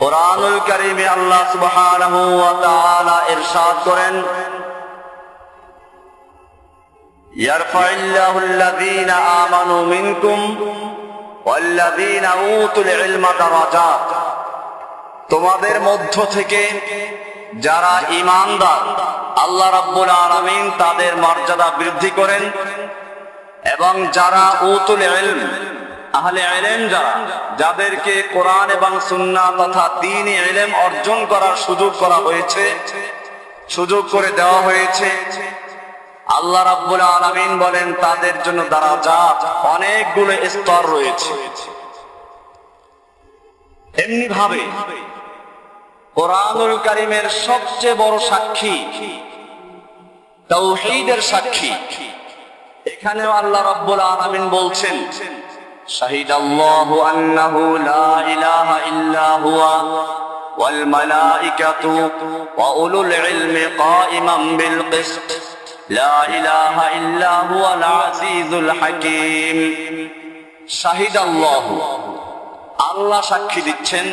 কুরআনুল কারীমে আল্লাহ সুবহানাহু ওয়া তাআলা ইরশাদ করেন, ইয়ারফাইল্লাহুল্লাযীনা আমানু মিনকুম ওয়াল্লাযীনা উতুল ইলমা দারাজাত। তোমাদের মধ্য থেকে যারা ঈমানদার, আল্লাহ রাব্বুল আলামিন তাদের মর্যাদা বৃদ্ধি করেন, এবং যারা উতুল ইলম, আহলে ইলম, যাদেরকে কোরআন এবং সুন্নাহ তথা দ্বীনি ইলম অর্জন করার সুযোগ করা হয়েছে, সুযোগ করে দেওয়া হয়েছে, আল্লাহ রাব্বুল আলামিন বলেন তাদের জন্য দারাজাত, অনেকগুলো স্তর রয়েছে। এমনি ভাবে কোরআনুল কারীমের সবচেয়ে বড় সাক্ষী তাওহীদের সাক্ষী। এখানেও আল্লাহ রাব্বুল আলামিন বলছেন, শাহিদাল্লাহু আন্নাহু লা ইলাহা ইল্লা হুয়া ওয়াল মালাইকাতু ওয়া উলুল ইলমি কাইমান বিল কিসত লা ইলাহা ইল্লা হুয়াল আজিজুল হাকীম। শাহিদাল্লাহু, আল্লাহ সাক্ষী দিচ্ছেন,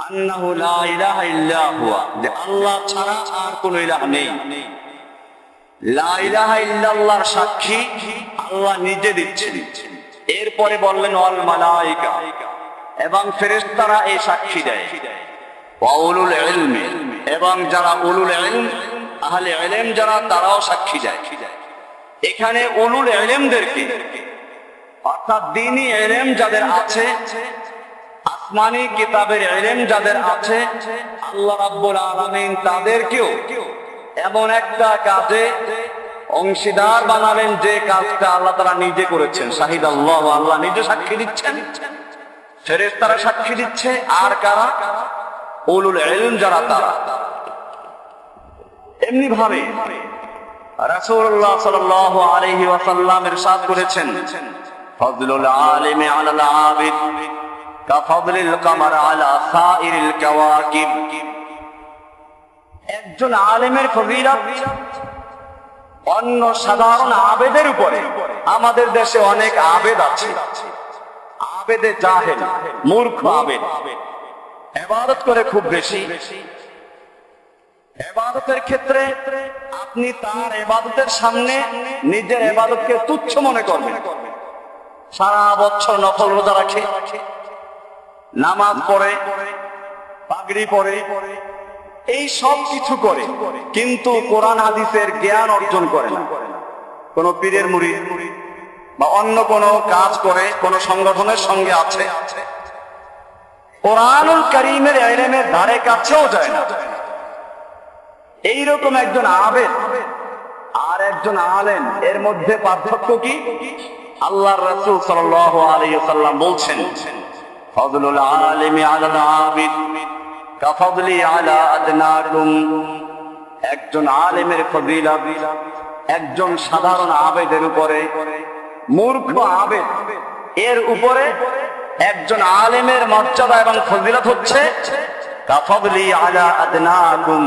আন্নাহু লা ইলাহা ইল্লা হুয়া, যে আল্লাহ ছাড়া আর কোনো ইলাহ নেই। লা ইলাহা ইল্লাল্লাহর সাক্ষী আল্লাহ নিজে দিচ্ছেন। এরপরে বললেন ওয়াল মালাইকা, এবং ফেরেশতারা এই সাক্ষী দেয়। ওয়া উলুল ইলমি, এবং যারা উলুল ইলম, আহলে ইলম যারা, তারাও সাক্ষী দেয়। এখানে উলুল ইলমদেরকে, অর্থাৎ দ্বীনি ইলম যাদের আছে, আসমানি কিতাবের ইলম যাদের আছে, আল্লাহ রাব্বুল আলামিন তাদেরকেও এমন একটা কাজে অংশীদার বানালেন যে কাজটা আল্লাহ তাআলা নিজে করেছেন। শাহিদাল্লাহু, আল্লাহ নিজে সাক্ষী দিচ্ছেন, ফেরেশতারা সাক্ষী দিচ্ছে, আর কারা? উলুল ইলম যারা, তারা। এমনি ভাবে রাসূলুল্লাহ সাল্লাল্লাহু আলাইহি ওয়াসাল্লাম ইরশাদ করেছেন, ফাযলুল আলিমি আলাল আবিদ কাফাযলিল কামার আলা সাইরিল কাওয়াকিব। একজন আলেমের ফজিলত অন্য সাধারণ আবেদের উপরে। আমাদের দেশে অনেক আবেদ আছে, আবেদে জাহেল, মূর্খ আবেদ, ইবাদত করে খুব বেশি। ইবাদতের ক্ষেত্রে আপনি তার ইবাদতের সামনে নিজের ইবাদতকে তুচ্ছ মনে করবেন। সারা বছর নফল রোজা রাখে, নামাজ পড়ে, পাগড়ি পরে, এই সব কিছু করে, কিন্তু কোরআন হাদিসের জ্ঞান অর্জন করে না। কোন পীরের মুরিদ বা অন্য কোন কাজ করে, কোন সংগঠনের সঙ্গে আছে, কোরআনুল কারীমের ইলমের ধারে কাছেও যায় না। এইরকম একজন আবেদ আর একজন আলেম, এর মধ্যে পার্থক্য কি? আল্লাহর রাসূল সাল্লাল্লাহু আলাইহি ওয়াসাল্লাম বলছেন, ফাযলুল আলিমি আলাল আবিদ কাফাযলি আলা আদনাকুম। একজন আলেমের ফজিলত একজন সাধারণ আবেদের উপরে, মূর্খ আবেদ এর উপরে একজন আলেমের মর্যাদা এবং ফজিলত হচ্ছে কাফাযলি আলা আদনাকুম।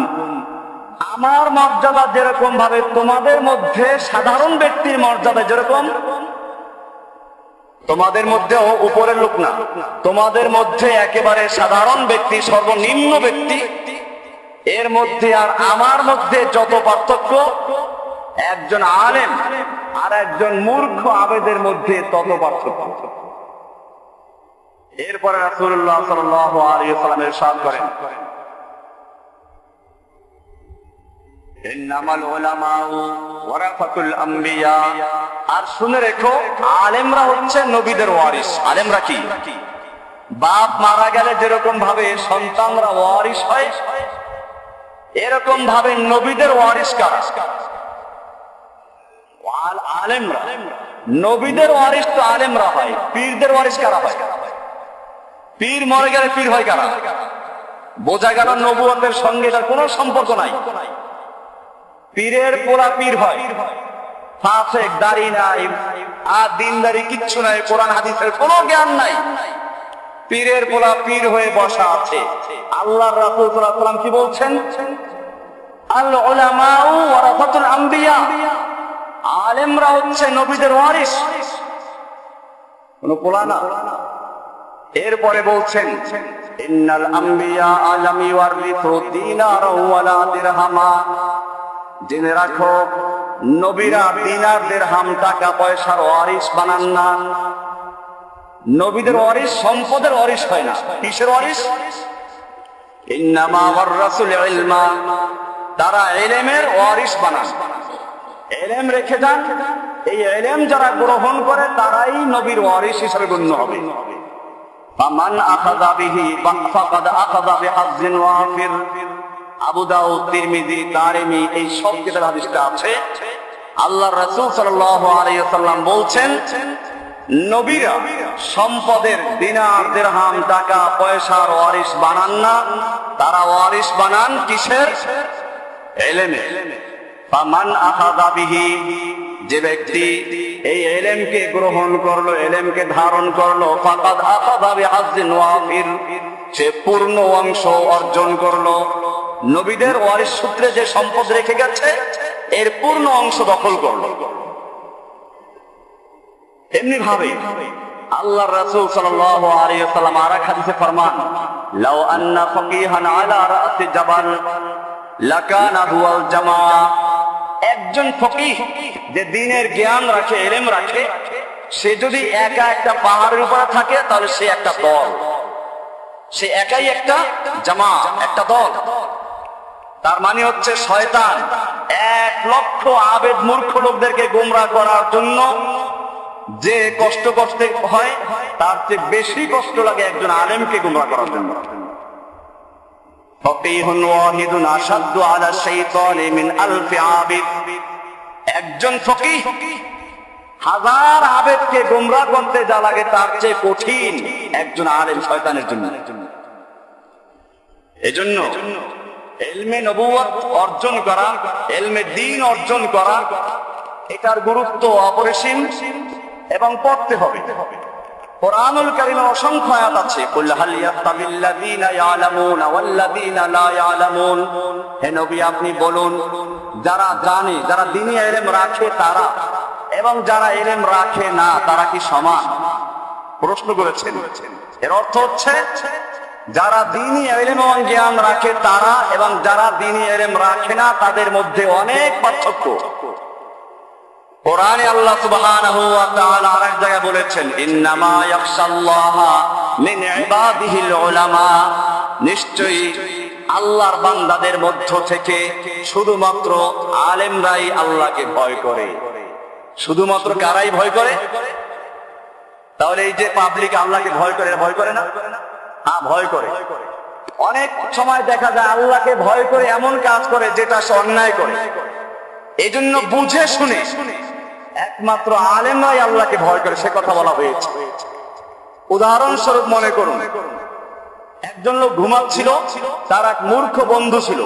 আমার মর্যাদা যেরকম ভাবে তোমাদের মধ্যে সাধারণ ব্যক্তির মর্যাদা যেরকম, তোমাদের মধ্যেও উপরের লোক না, তোমাদের মধ্যে একেবারে সাধারণ ব্যক্তি, সর্বনিম্ন ব্যক্তি, এর মধ্যে আর আমার মধ্যে যত পার্থক্য, একজন আলেম আর একজন মূর্খ আবেদের মধ্যে তত পার্থক্য। এরপরে রাসূলুল্লাহ সাল্লাল্লাহু আলাইহি ওয়াসাল্লাম ইরশাদ করেন, ইন্নামাল উলামাউ ওয়ারাসাতুল আম্বিয়া। আর শুনে রেখো, আলেমরা হচ্ছে নবীদের ওয়ারিস। আলেমরা কি? বাপ মারা গেলে যেরকম ভাবে সন্তানরা ওয়ারিস হয়, এরকম ভাবে নবীদের ওয়ারিস কারা? আলেমরা। নবীদের ওয়ারিস তো আলেমরা হয়। পীরদের ওয়ারিস কারা হয়? পীর মরে গেলে পীর হয় কারা? বোঝা গেল নবুয়তের সঙ্গে এটার কোনো সম্পর্ক নাই। পীরের পোলা পীর হয়, ফাসেক, দাড়ি নাই, আর দিনদারি কিচ্ছু নাই, কোরআন হাদিসের কোনো জ্ঞান নাই, পীরের পোলা পীর হয়ে বসা আছে। আল্লাহর রাসূল সাল্লাল্লাহু আলাইহি ওয়াসাল্লাম কি বলছেন? আল উলামাউ ওয়ারাসাতুল আম্বিয়া। আলেমরা হচ্ছে নবীদের ওয়ারিস, কোনো পোলা না। এরপরে বলছেন ইন্নাল আম্বিয়া লাম ইওয়ারিথু দিনারাও ওয়ালা দিরহামা, জেনে রাখো নবীরা দিনার দিরহাম টাকা পয়সার ওয়ারিস বানান না। নবীদের ওয়ারিস সম্পদের ওয়ারিস হয় না, কিসের ওয়ারিস? ইন্নামা ওয়ারাসুল ইলমা, তারা ইলমের ওয়ারিস বানান, ইলম রেখে যান। এই ইলম যারা গ্রহণ করে তারাই নবীর ওয়ারিস হিসেবে গণ্য হবে। ফামান আখাযা বিহি ফাকাদ আখাযা বিহাজ্জিন ওয়াফির। আবু দাউদ, তিরমিজি, দারিমি এই সব কিতাবে হাদিসটা আছে। আল্লাহর রাসূল সাল্লাল্লাহু আলাইহি ওয়াসাল্লাম বলছেন, নবীরা সম্পদের দিনার দিরহাম টাকা পয়সার ওয়ারিস বানান না, তারা ওয়ারিস বানান কিসের? ইলমের। ফামান আখাযা বিহি, যে ব্যক্তি এই ইলমকে গ্রহণ করলো, ইলমকে ধারণ করলো, ফাকাদ আখাযা বিহাজ্জিন ওয়াফির, সে পূর্ণ অংশ অর্জন করলো। নবীদের ওয়ারিস সূত্রে যে সম্পদ রেখে গেছে এর পূর্ণ অংশ দখল করলো। এমনি ভাবে আল্লাহর রাসূল সাল্লাল্লাহু আলাইহি ওয়াসাল্লাম আর এক হাদিসে ফরমান, লাউ আন্না ফাকিহান আলা রাসি জাবাল লাকানা হুয়াল জামাআ। একজন ফকিহ যে দ্বীনের জ্ঞান রাখে, ইলম রাখে, সে যদি একা একটা পাহাড়ের উপরে থাকে তাহলে সে একটা দল, সে একাই একটা জামাত, একটা দল। তার মানে হচ্ছে শয়তান 1,00,000 আবেদ মূর্খ লোকদেরকে গোমরাহ করার জন্য যে কষ্ট করতে হয় তার চেয়ে বেশি কষ্ট লাগে একজন আলেমকে গোমরাহ করার জন্য। ফকিহুন ওয়াহিদুন আশাদ্দু আলা শাইতানি মিন আলফি আবিদ। একজন ফকিহ হাজার আবেদকে গোমরাহ করতে যা লাগে তার চেয়ে কঠিন একজন আলেম শয়তানের জন্য। এজন্য ইলমে নবুয়ত অর্জন করা, ইলমে দ্বীন অর্জন করা, এটার গুরুত্ব অপরিসীম এবং পড়তে হবে। কোরআনুল কারীমে অসংখ্য আয়াত আছে, কুল হাল ইয়াস্তাবিল্লাযীনা ইয়ালামুনা ওয়াল্লাযীনা লা ইয়ালামুন। হে নবী আপনি বলুন, যারা জানে, যারা দ্বীনি ইলম রাখে তারা এবং যারা ইলম রাখে না তারা কি সমান? প্রশ্ন করেছেন। এর অর্থ হচ্ছে যারা দ্বীনি ইলম ও জ্ঞান রাখে তারা এবং যারা দ্বীনি ইলম রাখে না তাদের মধ্যে অনেক পার্থক্য। কোরআনে আল্লাহ সুবহানাহু ওয়া তাআলা আরেক জায়গায় বলেছেন, ইন্নামা ইয়াখশাল্লাহা মিন ইবাদিহিল উলামা। নিশ্চয়ই আল্লাহর বান্দাদের মধ্য থেকে শুধুমাত্র আলেমরাই আল্লাহকে ভয় করে। শুধুমাত্র কারাই ভয় করে? তাহলে এই যে পাবলিক আল্লাহকে ভয় করে, ভয় করে না? হ্যাঁ, ভয় করে। অনেক সময় দেখা যায় আল্লাহকে ভয় করে এমন কাজ করে যেটা সে অন্যায় করে। এই জন্য বুঝে শুনে একমাত্র আলেমরাই আল্লাহকে ভয় করে, সে কথা বলা হয়েছে। উদাহরণস্বরূপ মনে করুন, একজন লোক ঘুমাচ্ছিল, তার এক মূর্খ বন্ধু ছিল।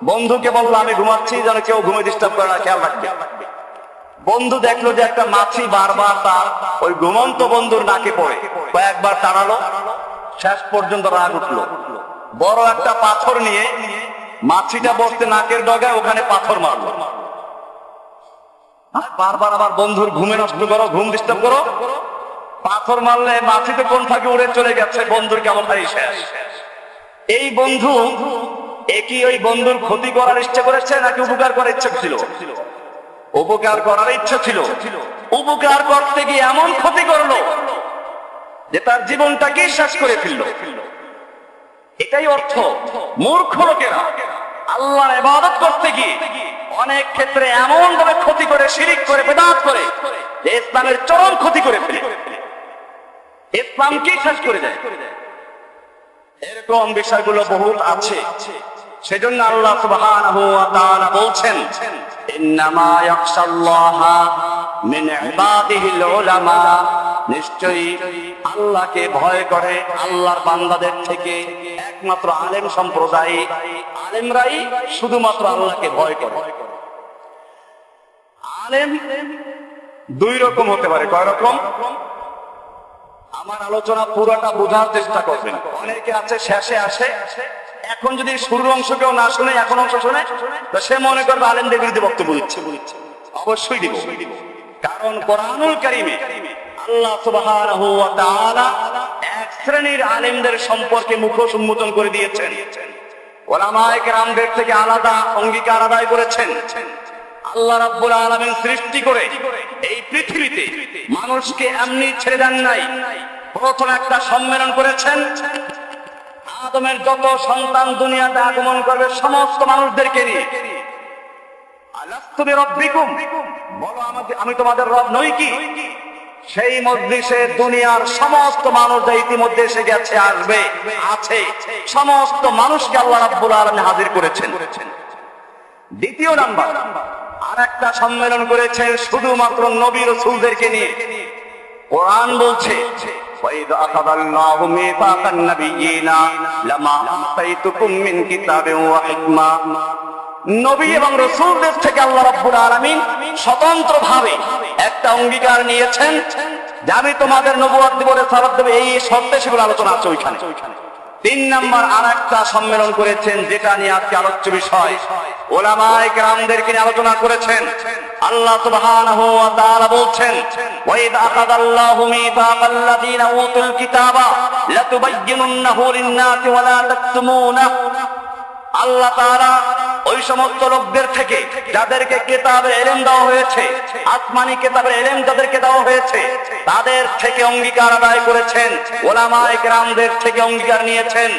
বন্ধুকে বললো আমি ঘুমাচ্ছি, যেন কেউ ঘুমে ডিস্টার্ব করে না, খেয়াল রাখবে। বন্ধু দেখলো যে একটা মাছি বারবার তার ওই ঘুমন্ত বন্ধুর নাকে পড়ে, কয়েকবার টানালো, শেষ পর্যন্ত রাগ উঠলো। বড় একটা পাথর নিয়ে মাছিটা বসতে নাকের ডগায়, ওখানে পাথর মারলো। বারবার আবার বন্ধুর ঘুমে নষ্ট করো, ঘুম ডিস্টার্ব করো, পাথর মারলে মাছিতে কোন ফাঁকে উড়ে চলে গেছে, বন্ধুর কেমন ভাই শেষ। এই বন্ধু একই ওই বন্ধুর ক্ষতি করার ইচ্ছা করেছে নাকি উপকার করার ইচ্ছা ছিল? উপকার করার ইচ্ছা ছিল। উপকার করতে গিয়ে এমন ক্ষতি করলো যে তার জীবনটাকে শেষ করে ফেললো। এটাই অর্থ, মূর্খ লোকেরা আল্লাহর ইবাদত করতে গিয়ে অনেক ক্ষেত্রে এমন ভাবে ক্ষতি করে, শিরিক করে, বিদআত করে যে ইসলামের চরম ক্ষতি করে ফেলে, ইসলামকে শেষ করে দেয়। এরকম বিষয়গুলো বহুত আছে। সেজন্য আল্লাহ সুবহানাহু ওয়া তাআলা বলছেন, ইন্নামা ইয়াখশাল্লাহা মিন ইবাদিহিল উলামা। নিশ্চয়ই আল্লাহকে ভয় করে আল্লাহর বান্দাদের থেকে একমাত্র আলেম সম্প্রদায়। আলেমরাই শুধুমাত্র আল্লাহকে ভয় করে। আলেম দুই রকম হতে পারে। কয় রকম? আমার আলোচনা পুরোটা বোঝার চেষ্টা করবেন। অনেকে আছে শেষে আসে, এখন যদি শুরুর অংশ কেউ না শুনে, এখন অংশ শুনে, তো সে মনে করবে আলেমদের বিরুদ্ধে বক্তব্য দিচ্ছে। অবশ্যই দিব, কারণ কোরআনুল কারীমে আল্লাহ সুবহানাহু ওয়া তাআলা এক শ্রেণীর আলেমদের সম্পর্কে মুখোশ উন্মোচন করে দিয়েছেন, ওলামায়ে কেরামদের থেকে আলাদা অঙ্গীকার আদায় করেছেন। আল্লাহ রাব্বুল আলামিন সৃষ্টি করে এই পৃথিবীতে মানুষকে এমনি ছেড়ে দেন নাই। প্রথম একটা সম্মেলন করেছেন, আদমের যত সন্তান দুনিয়াতে আগমন করবে সমস্ত মানুষদেরকে নিয়ে। আলাস্তু বিরাব্বিকুম, বলো আমি তোমাদের রব নই কি? সেই মজলিসে দুনিয়ার সমস্ত মানুষ যা ইতিমধ্যে এসে গেছে, আসবে, আছে, সমস্ত মানুষকে আল্লাহ রাব্বুল আলামিন হাজির করেছেন। দ্বিতীয় নাম্বার, আর একটা সম্মেলন করেছেন শুধুমাত্র নবী রাসূলদেরকে নিয়ে। কোরআন বলছে, وَإِذْ أَخَذَ اللَّهُ مِيثَاقَ النَّبِيِّينَ لَمَا آتَيْتُكُم مِّن كِتَابٍ وَحِكْمَةٍ। নবী এবং রাসূলদের থেকে আল্লাহ রাব্বুল আলামিন স্বতন্ত্রভাবে একটা অঙ্গীকার নিয়েছেন যে আমি তোমাদের নবুয়ত দেব, রিসালাত দেব, এই শর্তে সেগুলো আলোচনা আছে ওইখানে। তিন নাম্বার আর একটা সম্মেলন করেছেন, যেটা নিয়ে আজকে আলোচ্য বিষয়, উলামায়ে কেরামদেরকে নিয়ে আলোচনা করেছেন। আল্লাহ সুবহানাহু ওয়া তাআলা বলছেন, ওয়াইদ আকাদাল্লাহু মিসাকাল্লাযীনা উতুল কিতাবা লাতুবায়্যিনুন্নাহু লিন-নাসি ওয়া লা তাকতুমুনাহু। আল্লাহ তাআলা ওই সমস্ত লোকদের থেকে যাদেরকে কিতাবের ইলম দেওয়া হয়েছে, আসমানি কিতাবের ইলম যাদেরকে দেওয়া হয়েছে, তাদের থেকে অঙ্গীকার আদায় করেছেন, উলামায়ে কেরামদের থেকে অঙ্গীকার নিয়েছেন,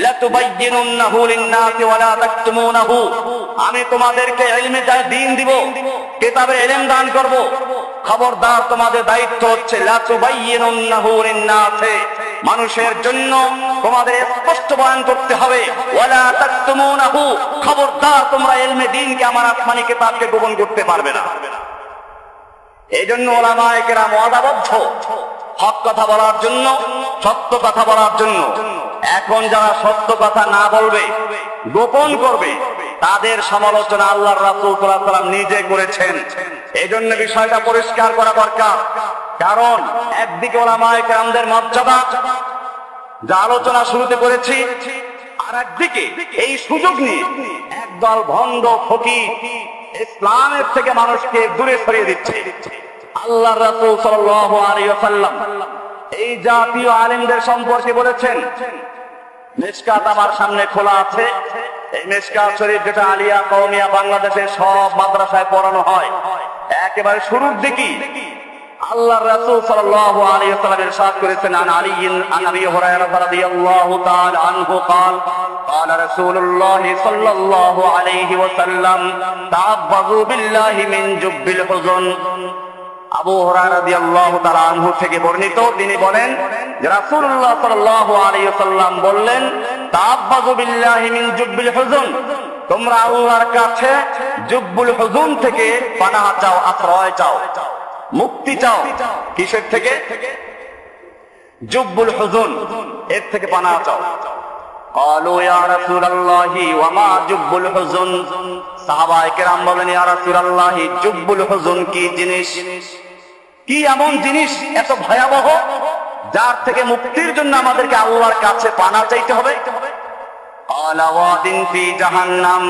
লাতুবায়্যিনুন্নাহু লিন-নাসি ওয়া লা তাকতুমুনাহু। আমি তোমাদেরকে ইলমে দ্বীন দিব, কিতাবের ইলম দান করব, খবরদার তোমাদের দায়িত্ব হচ্ছে লাতুবায়্যিনুন্নাহু লিন-নাসি, মানুষের জন্য তোমাদের স্পষ্ট বয়ান করতে হবে, ওয়া লা তাকতুমুনাহু, খবরদার তোমরা ইলমে দ্বীনকে, আমার আসমানি কিতাবকে গোপন করতে পারবে না। এই জন্য উলামায়ে কেরাম ওয়াদাবদ্ধ হক কথা বলার জন্য, সত্য কথা বলার জন্য। এখন যারা সত্য কথা না বলবে, গোপন করবে, তাদের সমালোচনা আল্লাহর রাসূল সাল্লাল্লাহু আলাইহি ওয়াসাল্লাম নিজে করেছেন। এই জন্য বিষয়টা পরিষ্কার করা দরকার। কারণ একদিকে উলামায়ে কেরামদের মর্যাদা যা আলোচনা শুরুতে করেছি, আর একদিকে এই সুযোগ নিয়ে একদল ভণ্ড ফকির ইসলামের থেকে মানুষকে দূরে সরিয়ে দিচ্ছে। আল্লাহর রাসূল সাল্লাল্লাহু আলাইহি ওয়াসাল্লাম এই জাতীয় আলেমদের সম্পর্কে বলেছেন, মিশকাত আমার সামনে খোলা আছে, এই মিশকাত শরীফ যেটা আলিয়া কওমিয়া বাংলাদেশের সব মাদ্রাসায় পড়ানো হয়, একেবারে শুরুর দিকে আল্লাহর রাসূল সাল্লাল্লাহু আলাইহি ওয়াসাল্লাম ইরশাদ করেছেন, আন আলিয়্যিন আন আবি হুরায়রা রাদিয়াল্লাহু তাআলা আনহু قال قال رسول الله صلى الله عليه وسلم تعوذوا بالله من جب الحزن। আবু হুরায়রা রাদিয়াল্লাহু তাআলা আনহু থেকে বর্ণিত, তিনি বলেন যে রাসূলুল্লাহ সাল্লাল্লাহু আলাইহি ওয়াসাল্লাম বললেন, তাআব্বাযু বিল্লাহি মিন জুব্বিল হুজুন, তোমরা আল্লাহর কাছে জুব্বুল হুজুন থেকে পানাহ চাও, আশ্রয় চাও, মুক্তি চাও। কিসের থেকে? জুব্বুল হুজুন, এর থেকে পানাহ চাও। قالوا يا رسول الله وما جب الحزن। সাহাবায়ে কেরাম বলেন, ইয়া রাসূলুল্লাহ, জুব্বুল হুজুন কি জিনিস? কি এমন জিনিস এত ভয়াবহ যার থেকে মুক্তির জন্য আমাদেরকে আল্লাহর কাছে পানাহ চাইতে হবে? আলা ওয়াদিন ফি জাহান্নাম,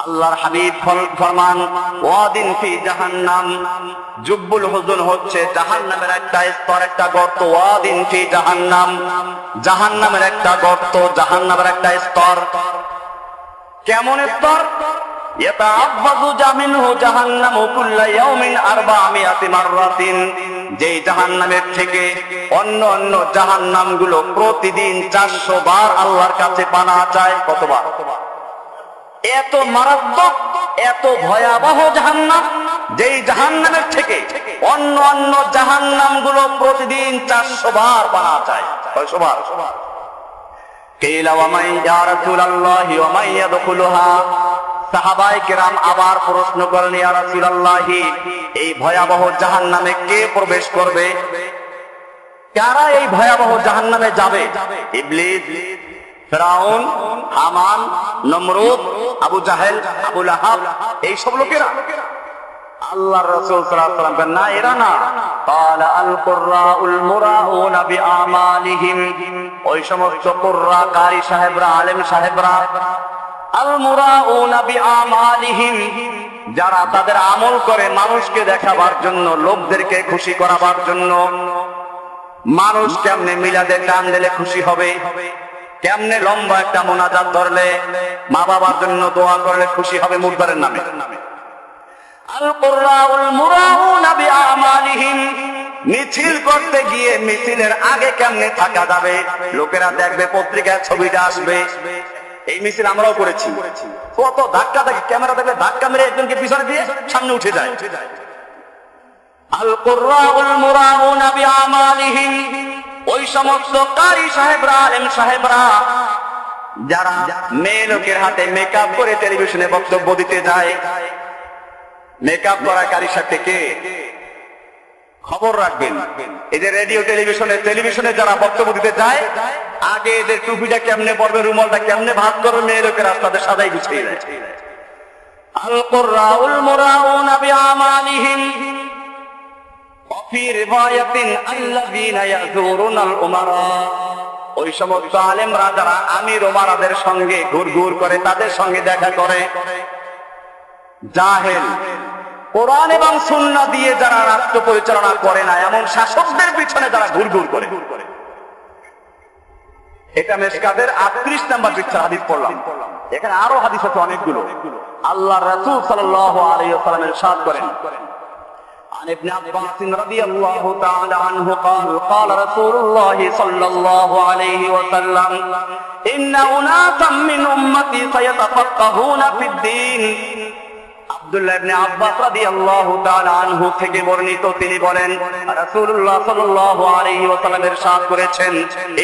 আল্লাহর হাবিব ফরমান, ওয়াদিন ফি জাহান্নাম, জুব্বুল হুজুন হচ্ছে জাহান্নামের একটা স্তর, একটা গর্ত। ওয়াদিন ফি জাহান্নাম, জাহান্নামের একটা গর্ত, জাহান্নামের একটা স্তর। কেমন স্তর? ইয়াতাআব্বাদু জামিনহু জাহান্নামু কুল্লা ইয়াউমিন 400 মাররাতিন, যে জাহান্নামের থেকে অন্য অন্য জাহান্নামগুলো প্রতিদিন 400 বার আল্লাহর কাছে পানাহ চায়। কতবার? এত মারাত্মক, এত ভয়াবহ জাহান্নাম, যেই জাহান্নামের থেকে অন্য অন্য জাহান্নামগুলো প্রতিদিন 400 বার পানাহ চায়। কয়শো বার? কিলা ওয়া মান ইয়া রাসূলুল্লাহি ওয়া মান ইয়াদখুলুহা। সাহাবায়ে কেরাম আবার প্রশ্ন করেন, ইয়া রাসূলুল্লাহ, এই ভয়াবহ জাহান্নামে কে প্রবেশ করবে? কারা এই ভয়াবহ জাহান্নামে যাবে? ইবলিস, ফিরাউন, হামান, নমরুদ, আবু জাহেল, আবু লাহাব, এই সব লোকেরা? আল্লাহর রাসূল সাল্লাল্লাহু আলাইহি ওয়াসাল্লাম, না, এরা না। ক্বালা আল কুররাউল মুরাউনা বিআমালিহিম, ওই সমস্ত কুররা, কারি সাহেবরা, আলেম সাহেবরা, আল মুরাউনা বিআমালিহিম, যারা তাদের আমল করে মানুষকে দেখাবার জন্য, লোকদেরকে খুশি করাবার জন্য, মানুষ কেমনে মিলাদে টান দিলে খুশি হবে, কেমনে লম্বা একটা মোনাজাত ধরলে মা বাবার জন্য দোয়া করলে খুশি হবে মুর্দারের নামে। আল কুররাউল মুরাউনা বিআমালিহিম, মিছিল করতে গিয়ে মিছিলের আগে কেমনে থাকা যাবে, লোকেরা দেখবে, পত্রিকায় ছবিটা আসবে। এই মিছিল আমরাও করেছি, কত ধাক্কা থাকে, ক্যামেরা দেখলে ধাক্কা মেরে একজনকে পিছনে দিয়ে সামনে উঠে যায়। আল কুররাউল মুরাউনা বিআমালিহিম, ওই সমস্ত কারি সাহেবরা, আলেম সাহেবরা যারা মেয়ে লোকের হাতে মেকআপ করে টেলিভিশনে বক্তব্য দিতে যায়, মেকআপ করা কারি সাহেবকে কে? খবর রাখবেন, এই যে রেডিও টেলিভিশনে যারা বক্তব্য দিতে যায়, আগে এদের টুপিটা কেমনে পরবে, রুমালটা কেমনে ভাগ করবে, মেয়ে লোকেরা তাদের সাদাই গুছিয়ে দেয়। আল কুররাউল মুরাউনা বিআমালিহিম ওয়াফি রিওয়ায়াতিন আল্লাযীনা ইয়াযুরুনাল উমারা, ওই সমস্ত আলেমরা যারা আমির ওমারাদের সঙ্গে ঘুরঘুর করে, তাদের সঙ্গে দেখা করে। জাহেল, কোরআন এবং সুন্নাহ দিয়ে যারা রাষ্ট্র পরিচালনা করে না, এমন শাসকদের পিছনে যারা ঘুরঘুর করে। এটা মিশকাতের 38 নম্বর পৃষ্ঠা হাদিস পড়লাম। এখানে আরো হাদিস আছে অনেকগুলো। আল্লাহর রাসূল সাল্লাল্লাহু আলাইহি ওয়াসাল্লাম ইরশাদ করেন, عن ابن عباس رضي الله تعالى عنه قال قال رسول الله صلى الله عليه وسلم إن أناسا من أمتي سيتفقهون في الدين। আব্দুল্লাহ ইবনে আব্বাস রাদিয়াল্লাহু তাআলা আনহু থেকে বর্ণিত, তিনি বলেন রাসূলুল্লাহ সাল্লাল্লাহু আলাইহি ওয়াসাল্লাম ইরশাদ করেছেন,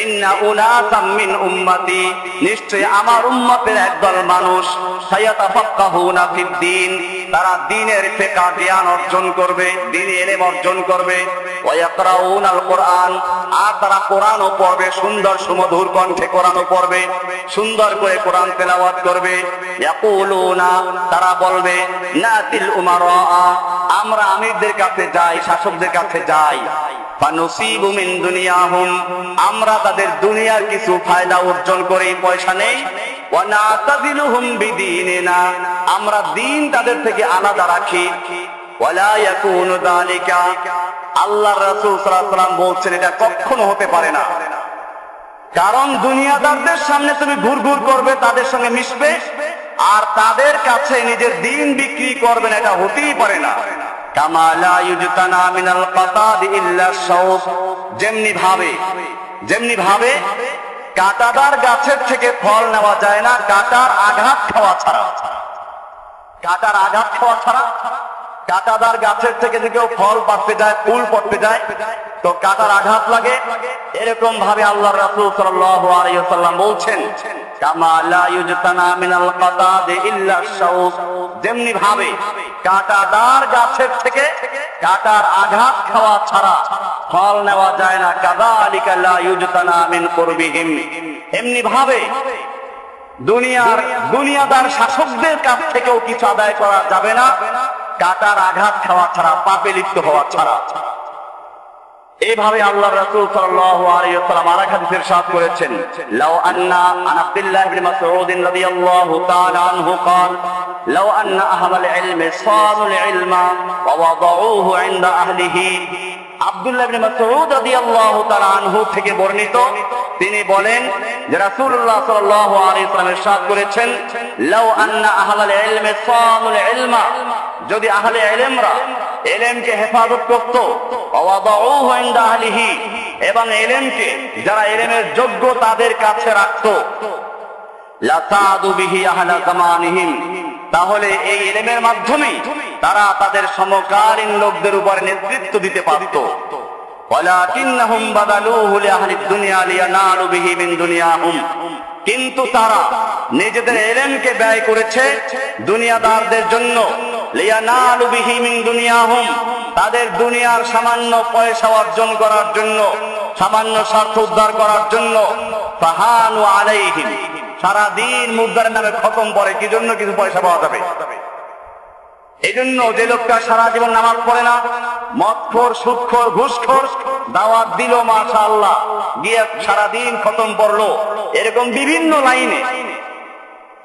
ইন্না উনাসাম মিন উম্মতি, নিশ্চয় আমার উম্মতের একদল মানুষ, সায়াতাফাক্কাহুনা ফিদ্দীন, তারা দ্বীনের ফিকহ জ্ঞান অর্জন করবে, দ্বীনি ইলম অর্জন করবে, ওয়া ইয়াকরাউনাল কুরআন, আর তারা কোরআনও পড়বে, সুন্দর সুমধুর কণ্ঠে কোরআনও পড়বে, সুন্দর করে কোরআন তেলাওয়াত করবে। ইয়াকুলুনা, তারা বলবে, নাতিল উমারা, আমরা আমিরদের কাছে যাই, শাসকদের কাছে যাই, ফানুসিবু মিন দুনিয়াহুম, আমরা তাদের দুনিয়ার কিছু ফায়দা অর্জন করি, পয়সা নেই। ওয়া নাতাযিলুহুম বিদীনিনা, আমরা দ্বীন তাদের থেকে আলাদা রাখি। ওয়ালা ইয়াকুনু যালিকা, আল্লাহর রাসূল সাল্লাল্লাহু আলাইহি ওয়াসাল্লাম বলছেন এটা কখনো হতে পারে না। কারণ দুনিয়াদারদের সামনে তুমি ঘুরঘুর করবে, তাদের সঙ্গে মিশবে, আর তাদের কাছে নিজের দিন বিক্রি করবেন, এটা হতেই পারে না। কামা লা ইউজতানা মিনাল কাতাদ ইল্লা শাওক, যেমনি ভাবে কাঁটাদার গাছের থেকে ফল নেওয়া যায় না কাঁটার আঘাত খাওয়া ছাড়া। কাঁটার আঘাত খাওয়া ছাড়া কাঁটাদার গাছের থেকে যদি কেউ ফল পাড়তে যায়, ফুল পড়তে যায়, তো কাঁটার আঘাত লাগে। এরকম ভাবে আল্লাহর রাসূল সাল্লাল্লাহু আলাইহি ওয়াসাল্লাম বলছেন, কামা লা ইউজতানা মিনাল কাতাদ ইল্লা শাওক, যেমনি ভাবে কাঁটাদার গাছের থেকে কাঁটার আঘাত খাওয়া ছাড়া ফল নেওয়া যায় না, কাযালিকা লা ইউজতানা মিন কুরবিহিম, এমনি ভাবে দুনিয়াদার শাসকদের কাছ থেকেও কিছু আদায় করা যাবে না কাঁটার আঘাত খাওয়া ছাড়া, পাপে লিপ্ত হওয়া ছাড়া। এইভাবে আল্লাহর রাসূল সাল্লাল্লাহু আলাইহি ওয়াসাল্লাম আরেক হাদিসে ইরশাদ করেছেন, লাউ আন্না আন আব্দুল্লাহ ইবনে মাসউদ রাদিয়াল্লাহু তাআলা আনহু قال লাউ আন্না আহলাল ইলমি সানুল ইলমা ওয়া ওয়াদাউহু ইনদা আহলিহি। আব্দুল্লাহ ইবনে মাসউদ রাদিয়াল্লাহু তাআলা আনহু থেকে বর্ণিত, তিনি বলেন যে রাসূলুল্লাহ সাল্লাল্লাহু আলাইহি ওয়াসাল্লাম ইরশাদ করেছেন, লাউ আন্না আহলাল ইলমি সানুল ইলমা, যদি আহলে ইলমরা ইলমকে হেফাজত করত, ওয়াদাউহু ইনদা আহলিহি, এবং ইলমকে যারা ইলমের যোগ্য তাদের কাছে রাখত, লাতাদু বিহি আহলা জামানিহিম, তাহলে এই ইলমের মাধ্যমে তারা তাদের সমকালীন লোকদের উপর নেতৃত্ব দিতে পারত। ওয়ালাকিন্নাহুম বাদালুহু লিআহলিদ দুনিয়া লিয়ানালু বিহি মিন দুনিয়াহুম, কিন্তু তারা নিজেদের ইলমকে ব্যয় করেছে দুনিয়াদারদের জন্য, লিয়ানালু বিহি মিন দুনিয়াহুম, তাদের দুনিয়ার সামান্য পয়সা অর্জন করার জন্য, সামান্য স্বার্থ উদ্ধার করার জন্য। ফাহানু আলাইহিম, সারাদিন মুদ্রার নামে খতম পড়ে, কি জন্য? কিছু পয়সা পাওয়া যাবে। এই জন্য যে লোকটা সারা জীবন নামাজ পড়ে না, মদখোর, সুদখোর, ঘুষখোর, দাওয়াত দিল মাশাআল্লাহ, গিয়ে সারাদিন খতম পড়লো, এরকম বিভিন্ন লাইনে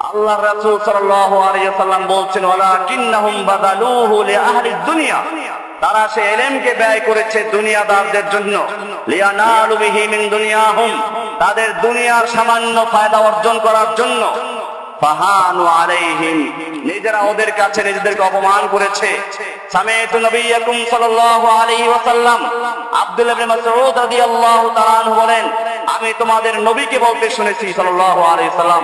আল্লাহর রাসূল সাল্লাল্লাহু আলাইহি ওয়াসাল্লাম বলছেন, ওয়ালাকিন্নাহুম বাদালুহু লিআহলিদ দুনিয়া, তারা সে এলেমকে ব্যয় করেছে দুনিয়াদারদের জন্য, লিয়ানালু বিহি মিন দুনিয়াহুম, তাদের দুনিয়ার সামান্য ফায়দা অর্জন করার জন্য। ফাহানু আলাইহিম, নিজেরা ওদের কাছে নিজেদেরকে অপমান করেছে। সামিআতু নবিয়্যাকুম সাল্লাল্লাহু আলাইহি ওয়াসাল্লাম, আব্দুল্লাহ ইবনে মাসউদ রাদিয়াল্লাহু তাআলা আনহু বলেন, আমি তোমাদের নবীকে বলতে শুনেছি সাল্লাল্লাহু আলাইহি ওয়াসাল্লাম,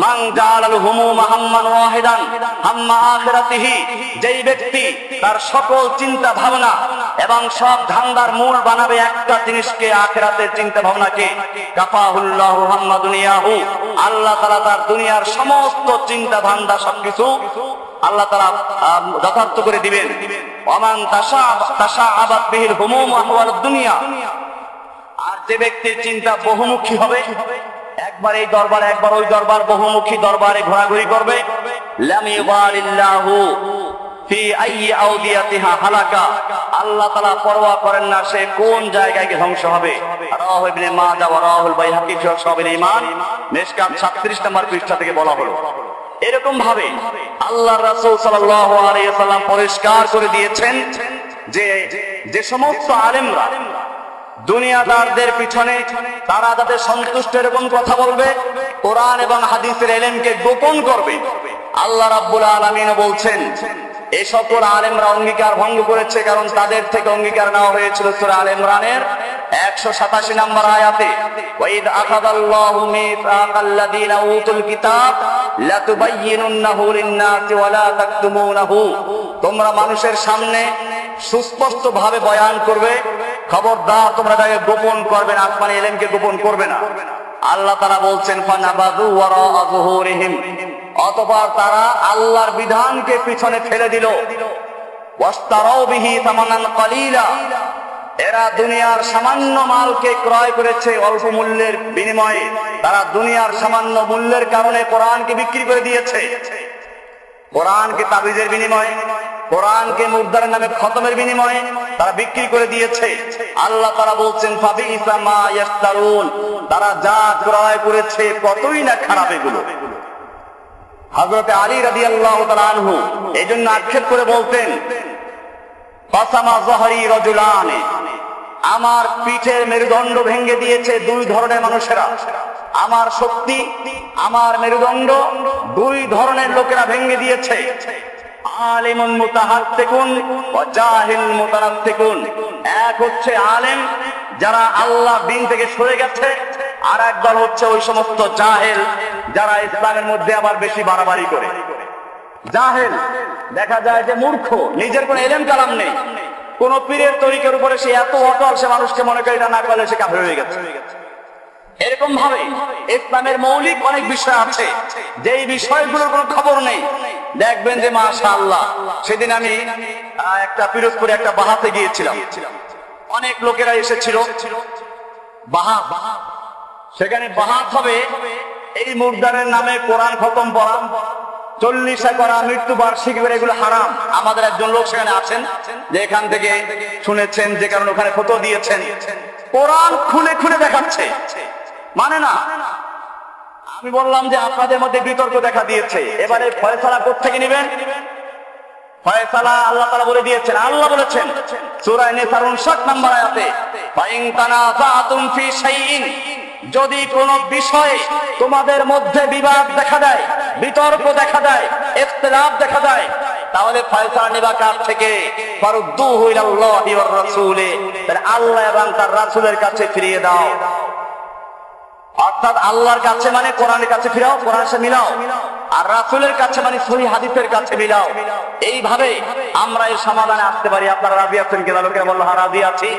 মান জাআলাল হুমুমা হাম্মান ওয়াহিদান হাম্মা আখিরাতিহি, যেই ব্যক্তি তার সকল চিন্তা ভাবনা এবং সব ধান্দার মূল বানাবে একটা জিনিসকে, আখিরাতের চিন্তা ভাবনাকে, কাফাহুল্লাহু হাম্মা দুনিয়াহু, আল্লাহ তাআলা তার দুনিয়ার সমস্ত চিন্তা ধান্দা সবকিছু আল্লাহ তাআলা যথার্থ করে দিবেন। ওয়ামান তাশাআবাত বিহিল হুমুম আহওয়ালুদ দুনিয়া, আর যে ব্যক্তির চিন্তা বহুমুখী হবে, একবার এই দরবার একবার ওই দরবার, বহুমুখী দরবারে ঘোরাঘুরি করবে, লাম ইউবালিল্লাহু ফি আইয়ি আউদিয়াতিহা হালাকা, আল্লাহ তাআলা পরোয়া করেন না সে কোন জায়গায় গিয়ে ধ্বংস হবে। রাওয়াহু ইবনে মাজাহ ওয়া রাওয়াহুল বাইহাকী ফি শাবিল ঈমান, মিশকাত 37 নম্বর পৃষ্ঠা থেকে বলা হলো। এরকম ভাবে আল্লাহর রাসূল সাল্লাল্লাহু আলাইহি ওয়াসাল্লাম পরিষ্কার করে দিয়েছেন যে যে সমস্ত আলেমরা দুনিয়াদারদের পিছনে তারা যাতে সন্তুষ্ট এরকম কথা বলবে, কোরআন এবং হাদিসের ইলমকে গোপন করবে, আল্লাহ রাব্বুল আলামিন বলছেন এই সকল আলেমরা অঙ্গীকার ভঙ্গ করেছে, কারণ তাদের থেকে অঙ্গীকার নেওয়া হয়েছিল সূরা আলে ইমরানের 187 নম্বর আয়াতে, ওয়াইদ আখাযাল্লাহু মিসাকাল্লাযীনা উতুল কিতাব লাতুবায়্যিনুন্নাহু লিন-নাসি ওয়া লা তাকতুমুনাহু, তোমরা মানুষের সামনে সুস্পষ্ট ভাবে বয়ান করবে, খবরদার তোমরা এটাকে গোপন করবে না, আসমানি ইলমকে গোপন করবে না। আল্লাহ তাআলা বলছেন ফানাবাযু ওয়ারাআ যুহুরিহিম, অতঃপর তারা আল্লাহর বিধানকে পিছনে ফেলে দিল, ওয়াশতারাউ বিহি সামানান কালীলা, এরা দুনিয়ার সামান্য মালকে ক্রয় করেছে অল্প মূল্যের বিনিময়ে, তারা দুনিয়ার সামান্য মূল্যের কারণে কোরআনকে বিক্রি করে দিয়েছে, কোরআনকে তাবিজের বিনিময়ে, কোরআনকে মুর্দার নামে খতমের বিনিময়ে তারা বিক্রি করে দিয়েছে। আল্লাহ তাআলা বলছেন ফাবিইসা মা ইয়াশতারুন, তারা যা ক্রয় করেছে কতই না খারাপ এগুলো। হযরত আলী রাদিয়াল্লাহু তাআলা আনহু এইজন্য আক্ষেপ করে বলতেন, ফাসামা যহরি রাজুলানি, আমার পিঠের মেরুদণ্ড ভেঙে দিয়েছে দুই ধরনের মানুষেরা, আমার শক্তি আমার মেরুদণ্ড দুই ধরনের লোকেরা ভেঙে দিয়েছে, আলিমুন মুতাহাত্তিকুন ওয়া জাহিল মুতানাত্তিকুন, এক হচ্ছে আলেম যারা আল্লাহ দ্বীন থেকে সরে গেছে, আর এক দল হচ্ছে ওই সমস্ত জাহেল যারা ইসলামের মধ্যে আবার বেশি বাড়াবাড়ি করে। জাহেল দেখা যায় যে মূর্খ, নিজের কোনো ইলম কালাম নেই, কোন পীরের তরিকার উপরে সে এত অটল, সে মানুষকে মনে করে এটা না করলে সে কাফের হয়ে গেছে। এরকম ভাবে ইসলামের মৌলিক অনেক বিষয় আছে যেই বিষয়গুলোর কোনো খবর নেই। দেখবেন যে মাশাআল্লাহ, সেদিন আমি একটা পিরোজপুরে একটা বাহাতে গিয়েছিলাম, অনেক লোকেরা এসেছিল, বাহাত, সেখানে বাহাত হবে এই মুর্দারের নামে কোরআন খতম পড়া, 40 করা, মৃত্যু বার্ষিকী, এগুলো হারাম। আমাদের একজন লোক সেখানে আছেন যে এখান থেকে শুনেছেন, যে কারণে ওখানে ফতোয়া দিয়েছেন, কোরআন খুলে খুলে দেখাচ্ছে, মানে না। আমি বললাম যে আপনাদের মধ্যে বিতর্ক দেখা দিয়েছে, এবারে ফয়সালা কোত্থেকে নেবেন? ফয়সালা আল্লাহ তাআলা বলে দিয়েছেন, আল্লাহ বলেছেন সূরা নিসার 59 নম্বর আয়াতে, ফাইন তানাযাতুম ফি শাইইন, যদি কোন বিষয়ে তোমাদের মধ্যে বিবাদ দেখা দেয়, বিতর্ক দেখা দেয়, ইখতিলাফ দেখা দেয়, তাহলে ফয়সালা নিবা কার থেকে? ফারুদ্দুহু ইলাল্লাহি ওয়ার রাসূলি, আল্লাহ এবং তার রাসূলের কাছে ফিরিয়ে দাও। অর্থাৎ আল্লাহর কাছে মানে কোরআনের কাছে ফিরাও, কোরআনের সাথে মিলাও, আর রাসূলের কাছে মানে সহিহ হাদিসের কাছে মিলাও। এইভাবে আমরা এই সমাধানে আসতে পারি। আপনারা রাজি আছেন কিনা? লোকেরা বলল হ্যাঁ রাজি আছি।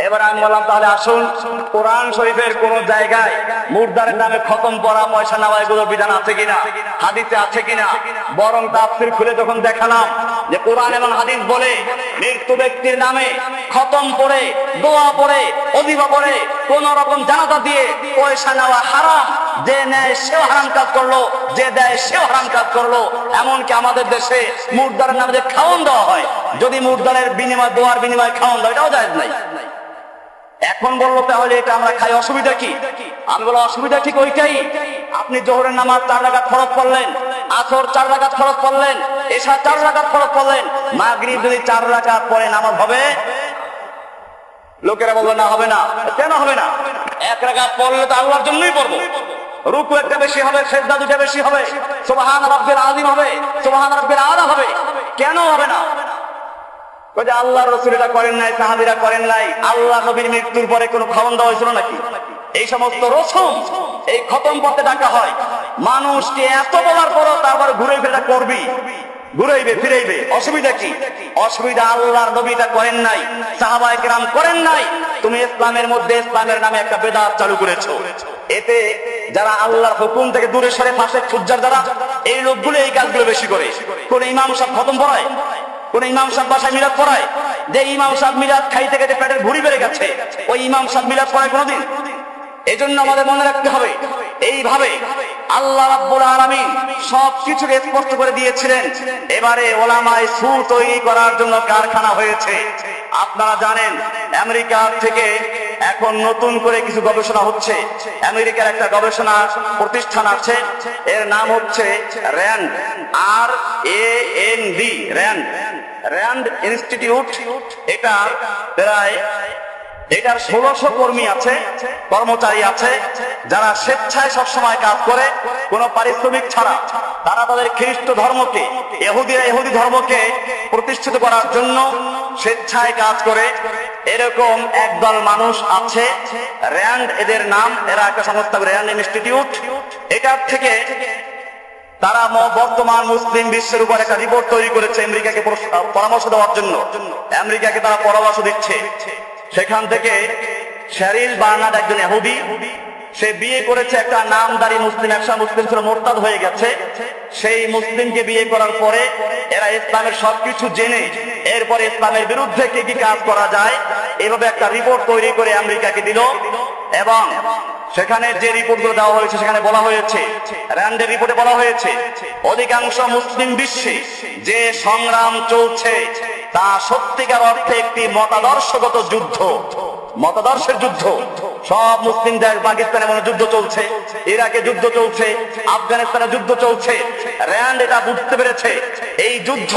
এবার আমি বললাম তাহলে আসুন, কোরআন শরীফের কোন জায়গায় মুর্দারের নামে খতম পড়া, পয়সা নেওয়া এগুলোর বিধান আছে কিনা, হাদিসে আছে কিনা? বরং তাফসীর খুলে যখন দেখালাম যে কোরআন এবং হাদিস বলে মৃত্যু ব্যক্তির নামে খতম পড়ে, দোয়া পড়ে, ওযিফা পড়ে, কোন রকম জানাজা দিয়ে পয়সা নেওয়া হারাম, যে নেয় সেও হারাম কাজ করলো, যে দেয় সেও হারাম কাজ করলো। এমনকি আমাদের দেশে মুর্দারের নামে যে খাওয়ান দেওয়া হয়, যদি মুর্দারের বিনিময়, দোয়ার বিনিময়ে খাওয়ান দেওয়া, এটাও জায়েজ নাই। এখন বললো তাহলে এটা আমরা খাই, অসুবিধা কি? আমি বলো অসুবিধা ঠিক ওইটাই। আপনি জোহরের নামাজ 4 রাকাত ফরজ পড়লেন, আসর 4 রাকাত ফরজ পড়লেন, এশা 4 রাকাত ফরজ পড়লেন, মাগরিব যদি 4 রাকাত পরে নামাজ হবে? লোকেরা বলবে না হবে না। কেন হবে না? 1 রাকাত পড়লে তো আল্লাহর জন্যই পড়বো, রুকু একটা বেশি হবে, সিজদা দুটা বেশি হবে, সুবহান রাব্বিল আযীম হবে, সুবহান রাব্বিল আলা হবে। কেন হবে না? যে আল্লাহর রাসূল এটা করেন নাই, সাহাবীরা করেন নাই। আল্লাহ নবীর মৃত্যুর পরে কোনো খবর দেওয়া হয়েছিল নাকি? এই সমস্ত রসুম এই খতম করতে ডাকা হয়। মানুষকে এত বলার পরও তারপর ঘুরে ফিরে করবি, ঘুরাইবে ফিরাইবে, অসুবিধা কি? অসুবিধা আল্লাহর নবী এটা করেন নাই, সাহাবায়ে কেরাম করেন নাই। তুমি ইসলামের মধ্যে ইসলামের নামে একটা বেদাত চালু করেছো। এতে যারা আল্লাহর হুকুম থেকে দূরে সরে ফাঁসেক ফুজ্জার যারা, এই লোকগুলো এই কাজগুলো বেশি করে। কোন ইমাম সাহেব খতম পড়ায়? কোন ইমাম সাহেব বাসায় মিলাদ পড়ায়? যে ইমাম সাহেব মিলাদ খাইতে খাইতে পেটের ভুঁড়ি বেড়ে গেছে, ওই ইমাম সাহেব মিলাদ পড়ায় কোনোদিন? এই জন্য আমাদের মনে রাখতে হবে, এইভাবে আল্লাহ রাব্বুল আলামিন সবকিছুকে স্পষ্ট করে দিয়েছিলেন। এবারে ওলামায়ে সু তৈরি করার জন্য কারখানা হয়েছে। আপনারা জানেন আমেরিকা থেকে এখন নতুন করে কিছু গবেষণা হচ্ছে। আমেরিকার একটা গবেষণা প্রতিষ্ঠান আছে, এর নাম হচ্ছে র্যান্ড, RAND, র্যান্ড ইনস্টিটিউট। এটা প্রায় এটার 1600 কর্মী আছে, কর্মচারী আছে, যারা স্বেচ্ছায় সবসময় কাজ করে, কোনো পারিশ্রমিক ছাড়া। তারা তাদের খ্রিস্ট ধর্মকে, ইহুদি ধর্মকে প্রতিষ্ঠিত করার জন্য স্বেচ্ছায় কাজ করে। এরকম একদল মানুষ আছে, র্যান্ড এদের নাম। এরা একটা সংস্থা, র্যান্ড ইনস্টিটিউট। এটার থেকে তারা বর্তমান মুসলিম বিশ্বের উপর একটা রিপোর্ট তৈরি করেছে আমেরিকাকে পরামর্শ দেওয়ার জন্য। আমেরিকাকে তারা পরামর্শ দিচ্ছে। সেখান থেকে শেরিল বার্নার্ড একজন ইহুদি, সে বিয়ে করেছে একটা নামদারি মুসলিম, একটা মুসলিম ছিল, মোরতাদ হয়ে গেছে। সেই মুসলিমকে বিয়ে করার পরে এরা ইসলামের সবকিছু জেনে এরপরে ইসলামের বিরুদ্ধে কি কি কাজ করা যায় এভাবে একটা রিপোর্ট তৈরি করে আমেরিকাকে দিল। এবং সেখানে যে রিপোর্টগুলো দেওয়া হয়েছে সেখানে বলা হয়েছে, র্যান্ডের রিপোর্টে বলা হয়েছে, অধিকাংশ মুসলিম বিশ্বে যে সংগ্রাম চলছে তা সত্যিকার অর্থে একটি মতাদর্শগত যুদ্ধ, মতাদর্শের যুদ্ধ। সব মুসলিম দেশ, পাকিস্তানে মনে যুদ্ধ চলছে, ইরাকে যুদ্ধ চলছে, আফগানিস্তানে যুদ্ধ চলছে। র্যান্ড এটা বুঝতে পেরেছে এই যুদ্ধ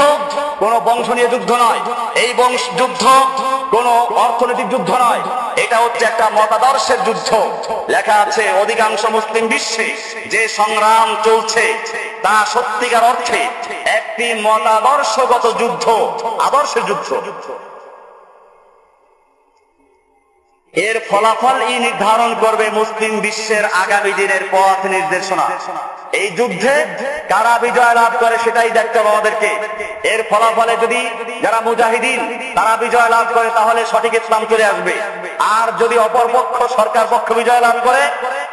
কোন বংশ নিয়ে যুদ্ধ নয়, এই যুদ্ধ কোন অর্থনৈতিক যুদ্ধ নয়, এটা হচ্ছে একটা মতাদর্শের যুদ্ধ। লেখা আছে অধিকাংশ মুসলিম বিশ্বে যে সংগ্রাম চলছে তা সত্যিকার অর্থে একটি মতাদর্শগত যুদ্ধ, আদর্শের যুদ্ধ। এর ফলাফল নির্ধারণ করবে মুসলিম বিশ্বের আগামী দিনের পথ নির্দেশনা। এই যুদ্ধে কারা বিজয় লাভ করে সেটাই দেখতে হবে আমাদেরকে। এর ফলাফলে যদি যারা মুজাহিদিন তারা বিজয় লাভ করে তাহলে সঠিক ইসলাম চলে আসবে। আর যদি অপর পক্ষ, সরকার পক্ষ বিজয় লাভ করে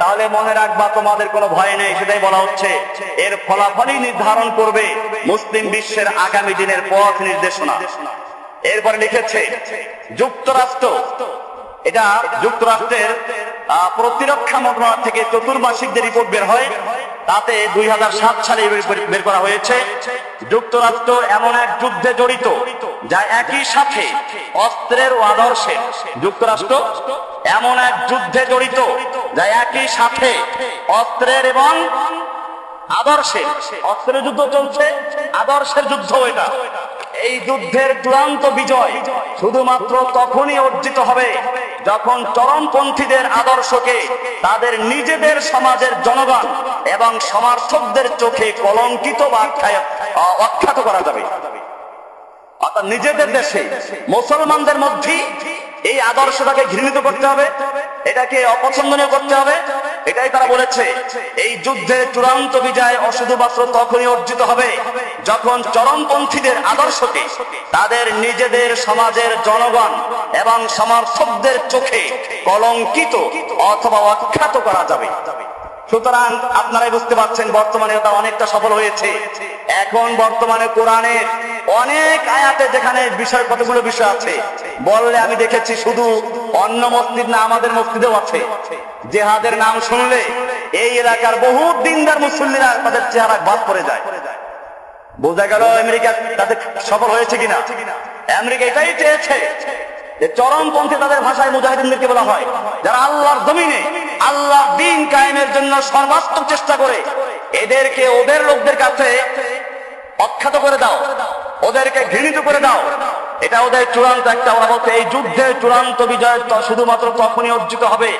তাহলে মনে রাখবা তোমাদের কোনো ভয় নেই, সেটাই বলা হচ্ছে। এর ফলাফলই নির্ধারণ করবে মুসলিম বিশ্বের আগামী দিনের পথ নির্দেশনা। এরপরে লিখেছে যুক্তরাষ্ট্র, এটা যুক্তরাষ্ট্রের প্রতিরক্ষা মন্ত্রণালয় থেকে চতুর্মাসিক যে রিপোর্ট বের হয় তাতে 2007 সালে বের করা হয়েছে, যুক্তরাষ্ট্র এমন এক যুদ্ধে জড়িত যা একই সাথে অস্ত্রের ও আদর্শের। যুক্তরাষ্ট্র এমন এক যুদ্ধে জড়িত যা একই সাথে অস্ত্রের এবং আদর্শের। অস্ত্রের যুদ্ধ চলছে, আদর্শের যুদ্ধ এটা। এই যুদ্ধের চূড়ান্ত বিজয় শুধুমাত্র তখনই অর্জিত হবে যখন চরমপন্থীদের আদর্শকে তাদের নিজেদের সমাজের জনগণ এবং সমর্থকদের চোখে কলঙ্কিত বা অখ্যাত করা যাবে। অর্থাৎ নিজেদের দেশে মুসলমানদের মধ্যে এই আদর্শটাকে ঘৃণিত করতে হবে, এটাকে অপছন্দনীয় করতে হবে। এটাই তারা বলেছে এই যুদ্ধের চূড়ান্ত বিজয় শুধুমাত্র তখনই অর্জিত হবে যখন চরমপন্থীদের আদর্শকে তাদের নিজেদের সমাজের জনগণ এবং সমর্থকদের চোখে কলঙ্কিত অথবা অখ্যাত করা যাবে। সুতরাং আপনারাই বুঝতে পারছেন বর্তমানে এটা অনেকটা সফল হয়েছে। এখন বর্তমানে কোরআনের অনেক আয়াতে যেখানে বিষয়, কতগুলো বিষয় আছে বললে আমি দেখেছি শুধু অন্য মসজিদ না, আমাদের মসজিদেও আছে। জিহাদের নাম শুনলে এই এলাকার বহু দিনদার মুসল্লিরা তাদের চেহারা বাদ পড়ে যায়। বোঝা গেল আমেরিকা তাদের সফল হয়েছে কিনা। আমেরিকা এটাই চেয়েছে যে চরমপন্থী তাদের ভাষায় মুজাহিদিনদেরকে বলা হয়, যারা আল্লাহর জমিনে আল্লাহর দ্বীন কায়েমের জন্য সর্বাত্মক চেষ্টা করে। এদেরকে ওদের লোকদের কাছে অখ্যাত করে দাও, ওদেরকে ঘৃণিত করে দাও। এটা ওদের চূড়ান্ত একটা, ওরা বলতে এই যুদ্ধের চূড়ান্ত বিজয় শুধুমাত্র তখনই অর্জিত হবে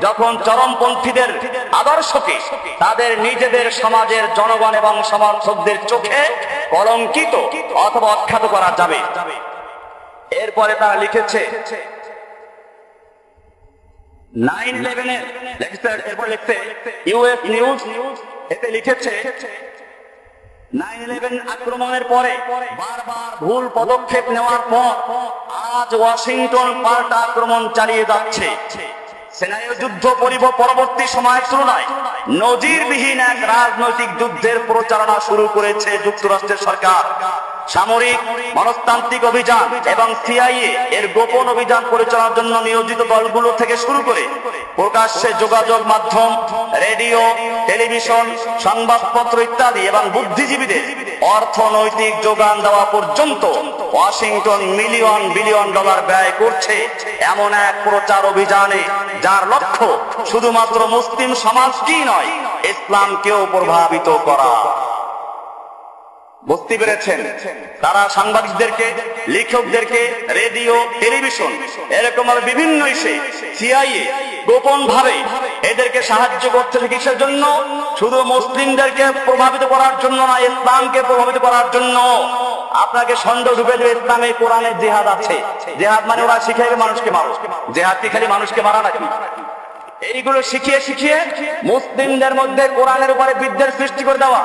যখন চরমপন্থীদের আদর্শকে তাদের নিজেদের সমাজের জনগণ এবং সমর্থকদের চোখে কলঙ্কিত অথবা অখ্যাত করা যাবে। এরপরে তারা লিখেছে 9/11 এরপর লিখছে ইউএস নিউজ, এতে লিখেছে 9/11 আক্রমণের পরে বারবার ভুল পদক্ষেপ নেওয়ার পর আজ ওয়াশিংটন পাল্টা আক্রমণ চালিয়ে যাচ্ছে। সেনায় যুদ্ধ পরবর্তী সময়ের তুলনায় নজিরবিহীন এক রাজনৈতিক যুদ্ধের প্রচারণা শুরু করেছে যুক্তরাষ্ট্রের সরকার। সামরিক মনস্তান্ত্রিক অভিযান এবং সিআইএ এর গোপন অভিযান পরিচালনার জন্য নিয়োজিত দলগুলো থেকে শুরু করে প্রকাশ্যে যোগাযোগ মাধ্যম, রেডিও, টেলিভিশন, সংবাদপত্র ইত্যাদি এবং বুদ্ধিজীবীদের অর্থনৈতিক যোগান দেওয়া পর্যন্ত ওয়াশিংটন মিলিয়ন বিলিয়ন ডলার ব্যয় করছে এমন এক প্রচার অভিযানে, যার লক্ষ্য শুধুমাত্র মুসলিম সমাজকেই নয়, ইসলামকেও প্রভাবিত করা। বুঝতে পেরেছেন? তারা সাংবাদিকদেরকে, লেখকদেরকে, রেডিও, টেলিভিশন এরকম ভাবে বিভিন্ন ইস্যে সিআইএ গোপন ভাবে এদেরকে সাহায্য করতে কিসের জন্য? শুধু মুসলিমদেরকে প্রভাবিত করার জন্য না, ইসলামকে প্রভাবিত করার জন্য। আপনাকে সন্দেহ ঢুকে দেবে ইসলামে কোরআনে জিহাদ আছে। জিহাদ মানে ওরা শিখাইবে মানুষকে মারো। জিহাদ কি খালি মানুষকে মারা নাকি? এইগুলো শিখিয়ে শিখিয়ে মুসলিমদের মধ্যে কোরআনের উপরে বিদ্বেষ সৃষ্টি করে দেওয়া।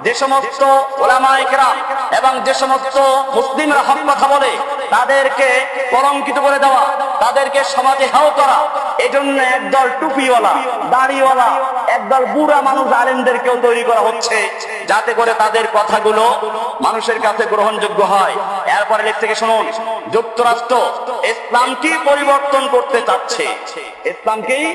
যে সমস্ত উলামায়ে কেরাম এবং যে সমস্ত মুসলিমরা হক কথা বলে তাদেরকে কলঙ্কিত করে দেওয়া, তাদেরকে সমাজে হেয় করা। এজন্য একদল টুপিওয়ালা, দাড়িওয়ালা, একদল বুড়া মানুষ আলেমদেরকেও তৈরি করা হচ্ছে, যাতে করে তাদের কথাগুলো মানুষের কাছে গ্রহণযোগ্য হয়। এরপরে লেখ থেকে শুনুন, যুক্তরাষ্ট্র ইসলামকে পরিবর্তন করতে চাচ্ছে। ইসলামকেই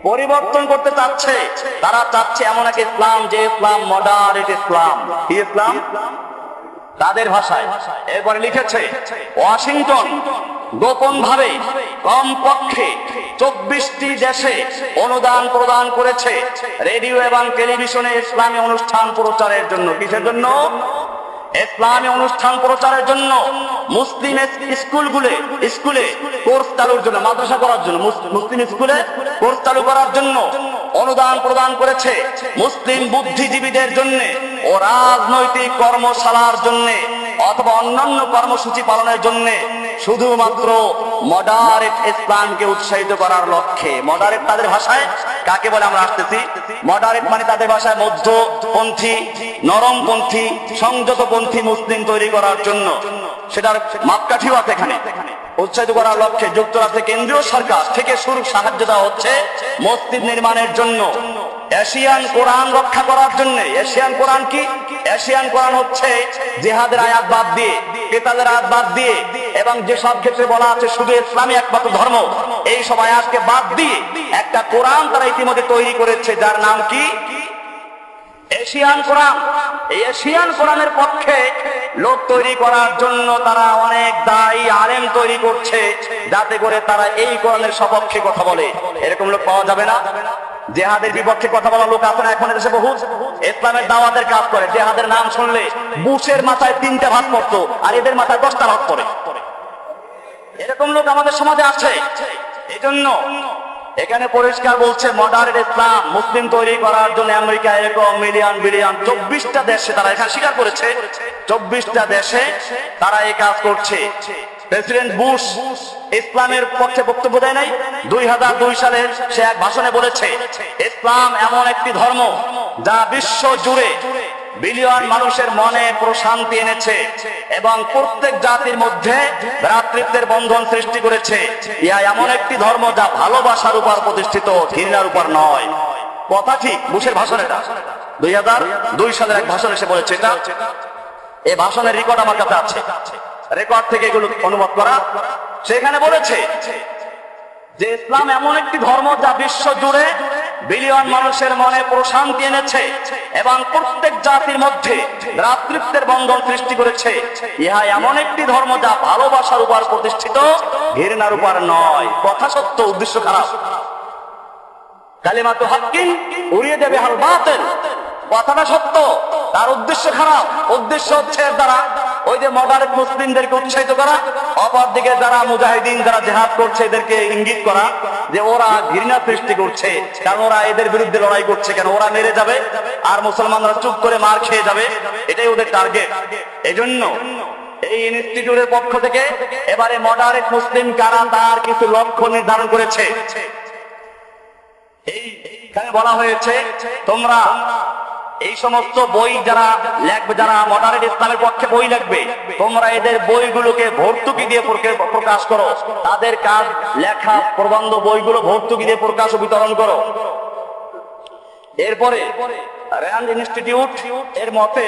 পরিবর্তন করতে চাচ্ছে। তারা চাচ্ছে এমন এক ইসলাম যে ইসলাম মডারেট ইসলাম। কি ইসলাম? তাদের ভাষায়। এরপরে লিখেছে ওয়াশিংটন গোপন ভাবে কমপক্ষে 24টি দেশে অনুদান প্রদান করেছে রেডিও এবং টেলিভিশনে ইসলামী অনুষ্ঠান প্রচারের জন্য। কিসের জন্য? ইসলামী অনুষ্ঠান প্রচারের জন্য। মুসলিম স্কুলে কোর্স চালুর জন্য, মাদ্রাসা করার জন্য, মুসলিম স্কুলে কোর্স চালু করার জন্য অনুদান প্রদান করেছে। মুসলিম বুদ্ধিজীবীদের জন্য ও রাজনৈতিক কর্মশালার জন্য অথবা অন্যান্য কর্মসূচি পালনের জন্য শুধুমাত্র মডারেট ইসলামকে উৎসাহিত করার লক্ষ্যে। মডারেট তাদের ভাষায় কাকে বলে আমরা আসতেছি। মডারেট মানে তাদের ভাষায় মধ্যপন্থী, নরমপন্থী, সংযতপন্থী মুসলিম তৈরি করার জন্য। সেটার মাপকাঠিও আছে এখানে। উৎসাহিত করার লক্ষ্যে যুক্তরাষ্ট্রের কেন্দ্রীয় সরকার থেকে শুরু সাহায্য দেওয়া হচ্ছে মসজিদ নির্মাণের জন্য, এশিয়ান কোরআন রক্ষা করার জন্য। এশিয়ান কোরআন কি? এশিয়ান কোরআন হচ্ছে জিহাদের আয়াত বাদ দিয়ে, কেতালের আয়াত বাদ দিয়ে এবং যেসব ক্ষেত্রে বলা আছে শুধু ইসলামই একমাত্র ধর্ম, এই সব আয়াতকে বাদ দিয়ে একটা কোরআন তারা ইতিমধ্যে তৈরি করেছে, যার নাম কি? এশিয়ান কোরআন। এই এশিয়ান কোরআনের পক্ষে লোক তৈরি করার জন্য তারা অনেক দায়ী আলেম তৈরি করছে, যাতে করে তারা এই কোরআনের সপক্ষে কথা বলে। এরকম লোক পাওয়া যাবে না? জেহাদের বিপক্ষে কথা বলা লোক আছে না এখন দেশে বহু? ইসলামের দাওয়াতের কাজ করে। জেহাদের নাম শুনলে বুশের মাথায় 3টে ভাত পড়তো, আর এদের মাথায় 10টা ভাত পড়ে। এরকম লোক আমাদের সমাজে আছে। এই জন্য এখানে পরিষ্কার বলছে মডারেট ইসলাম মুসলিম তৈরি করার জন্য আমেরিকা এরকম মিলিয়ন বিলিয়ন 24টা দেশে তারা এখানে স্বীকার করেছে। 24টা দেশে তারা এই কাজ করছে। প্রেসিডেন্ট বুশ ইসলামের পক্ষে বক্তব্য দেয় নাই? 2002 সালে সে এক ভাষণে বলেছে ইসলাম এমন একটি ধর্ম যা বিশ্ব জুড়ে বিলিয়ন মানুষের মনে প্রশান্তি এনেছে এবং প্রত্যেক জাতির মধ্যে ভ্রাতৃত্বের বন্ধন সৃষ্টি করেছে। ইহা এমন একটি ধর্ম যা ভালোবাসার উপর প্রতিষ্ঠিত, ঘৃণার উপর নয়। কথা ঠিক, বুশের ভাষণ এটা 2002 সালের এক ভাষণ এসে বলেছে এটা। এই ভাষণের রেকর্ড আমার কাছে আছে, রেকর্ড থেকে এগুলো অনুবাদ করা। সেখানে বলেছে যে ইসলাম এমন একটি ধর্ম যা বিশ্ব জুড়ে বিলিয়ন মানুষের মনে প্রশান্তি এনেছে এবং প্রত্যেক জাতির মধ্যে ভ্রাতৃত্বের বন্ধন সৃষ্টি করেছে। ইহা এমন একটি ধর্ম যা ভালোবাসার উপর প্রতিষ্ঠিত, ঘৃণার উপর নয়। কথা সত্য, উদ্দেশ্য খারাপ। কালিমাতু হাক্কিন উরিদা বিহাল বাতিল, কথাটা সত্য, তার উদ্দেশ্য খারাপ। উদ্দেশ্য হচ্ছে এর দ্বারা ওই যে মডারেট মুসলিমদেরকে উৎসাহিত করা, অপরদিকে যারা মুজাহিদিন যারা জিহাদ করছে এদেরকে ইঙ্গিত করা যে ওরা ঘৃণা সৃষ্টি করছে, কারণ ওরা এদের বিরুদ্ধে লড়াই করছে, কেন ওরা মেরে যাবে আর মুসলমানরা চুপ করে মার খেয়ে যাবে, এটাই ওদের টার্গেট। এজন্য এই ইনস্টিটিউটের পক্ষ থেকে এবারে মডারেট মুসলিম কারা তার কিছু লক্ষ্য নির্ধারণ করেছে। এইখানে বলা হয়েছে তোমরা এই সমস্ত বই যারা লেখবে, যারা মডারেট ইসলামের পক্ষে বই লিখবে, তোমরা এদের বইগুলোকে ভর্তুকি দিয়ে প্রকাশ করো। তাদের কাজ লেখা প্রবন্ধ বইগুলো ভর্তুকি দিয়ে প্রকাশ ও বিতরণ করো। এরপরে র্যান্ড ইনস্টিটিউট এর মতে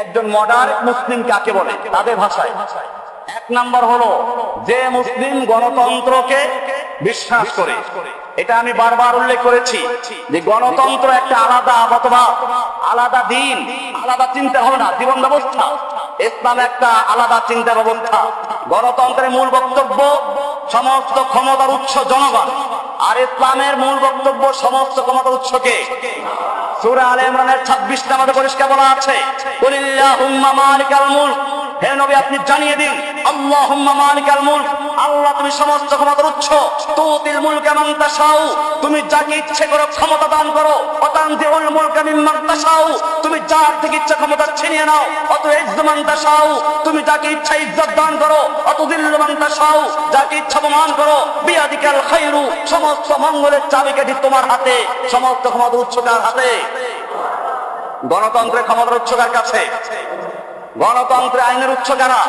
একজন মডারেট মুসলিম কাকে বলে তাদের ভাষায়, এক নাম্বার হলো যে মুসলিম গণতন্ত্রকে বিশ্বাস করে। এটা আমি বারবার উল্লেখ করেছি যে গণতন্ত্র একটা আলাদা মতবাদ, আলাদা দিন, আলাদা চিন্তা ভাবনা, জীবন ব্যবস্থা। ইসলাম একটা আলাদা চিন্তা ব্যবস্থা। গণতন্ত্রের মূল বক্তব্য সমস্ত ক্ষমতার উৎস জনগণ, আর ইসলামের মূল বক্তব্য সমস্ত ক্ষমতার উৎসকে। সূরা আলে ইমরানের 26 নম্বরে পরিষ্কার বলা আছে, কুলিল্লাহুম্মা মালিকাল মুলক, হে নবী আপনি জানিয়ে দিন, আল্লাহুম্মা মালিকাল মুলক, আল্লাহ তুমি সমস্ত ক্ষমতার উৎস। তুতিল মুলকা মান তাশাউ, তুমি যাকে ইচ্ছে করো ক্ষমতা দান করো। ওয়া তানজিউল মুলকা মিম্মান তাশাউ, তুমি যার থেকে ইচ্ছা ক্ষমতা ছিনিয়ে নাও। ওয়া তুইজ্জু মান তাশাউ, তুমি যাকে ইচ্ছা ইজ্জত দান করো। ওয়া তুযিল্লু মান তাশাউ, যাকে ইচ্ছা অপমান করো। বিয়াদিকাল খায়রু, সমস্ত মঙ্গলের চাবিকাঠি তোমার হাতে। সমস্ত ক্ষমতার উৎস কার হাতে? গণতন্ত্রের ক্ষমতার উৎস কার কাছে? গণতন্ত্রে আইনের উৎস কারা?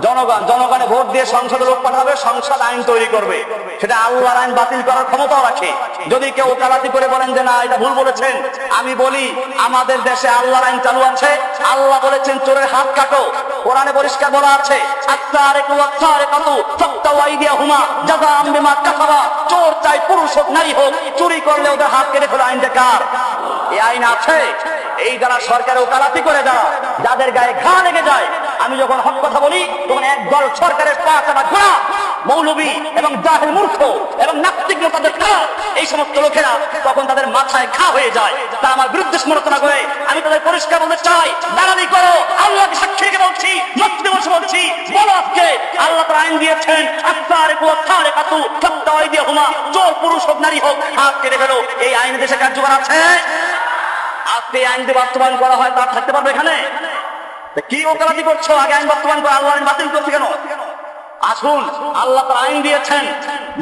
জনগণ। জনগণে ভোট দিয়ে সংসদে লোক পাঠাবে, সংসদ আইন তৈরি করবে, সেটা আল্লাহর আইন বাতিল করার ক্ষমতাও রাখে। যদি কেউ ওকালতি করে বলেন যে না এটা ভুল বলেছেন, আমি বলি আমাদের দেশে আল্লাহর আইন চালু আছে। আল্লাহ বলেছেন চোরের হাত কাটো, কোরআনে পরিষ্কার বলা আছে, আত-তারিকু ওয়াত-তারিকাতু ফাকতাউ আইদিয়াহুমা জাযাআম বিমা কাসাবা, চোর চাই পুরুষ হোক নারী হোক, চুরি করলে ওদের হাত কেটে ফেলে। আইনটা কার? এই আইন আছে। এই যারা সরকারে ওকালতি করে, যাদের গায়ে ঘা লেগে যায়, আমি যখন হক কথা বলি তখন একদল সরকারের পা চালা ঘোড়া, মৌলবী এবং জাহেল মূর্খ এবং নাস্তিক তাদের এই সমস্ত লোকেরা তখন তাদের মাথায় ঘা হয়ে যায়। তা আমার বিরুদ্ধে সমালোচনা করে আমি তাদের পরিষ্কার বলতে চাই, দাঁড়ানি করো, আল্লাহকে সাক্ষী রেখে বলছি, মসজিদে বসে বলছি, বলো আজকে আল্লাহ তার আইন দিয়েছেন, আত-তারিকু ওয়াত-তারিকাতু ফাকতাউ আইদিয়াহুমা, চোর পুরুষ হোক নারী হোক হাত কেটে ফেলো। এই আইন দেশে কার্যকর আছে। আজকে আইন দিয়ে বাস্তবায়ন করা হয়, তা থাকতে পারবে এখানে? কি ওকালতি করছো? আগে আইন বাস্তবায়ন করে আল্লাহ আইন বাতিল করছে কেন? আসুন, আল্লাহ তার আইন দিয়েছেন।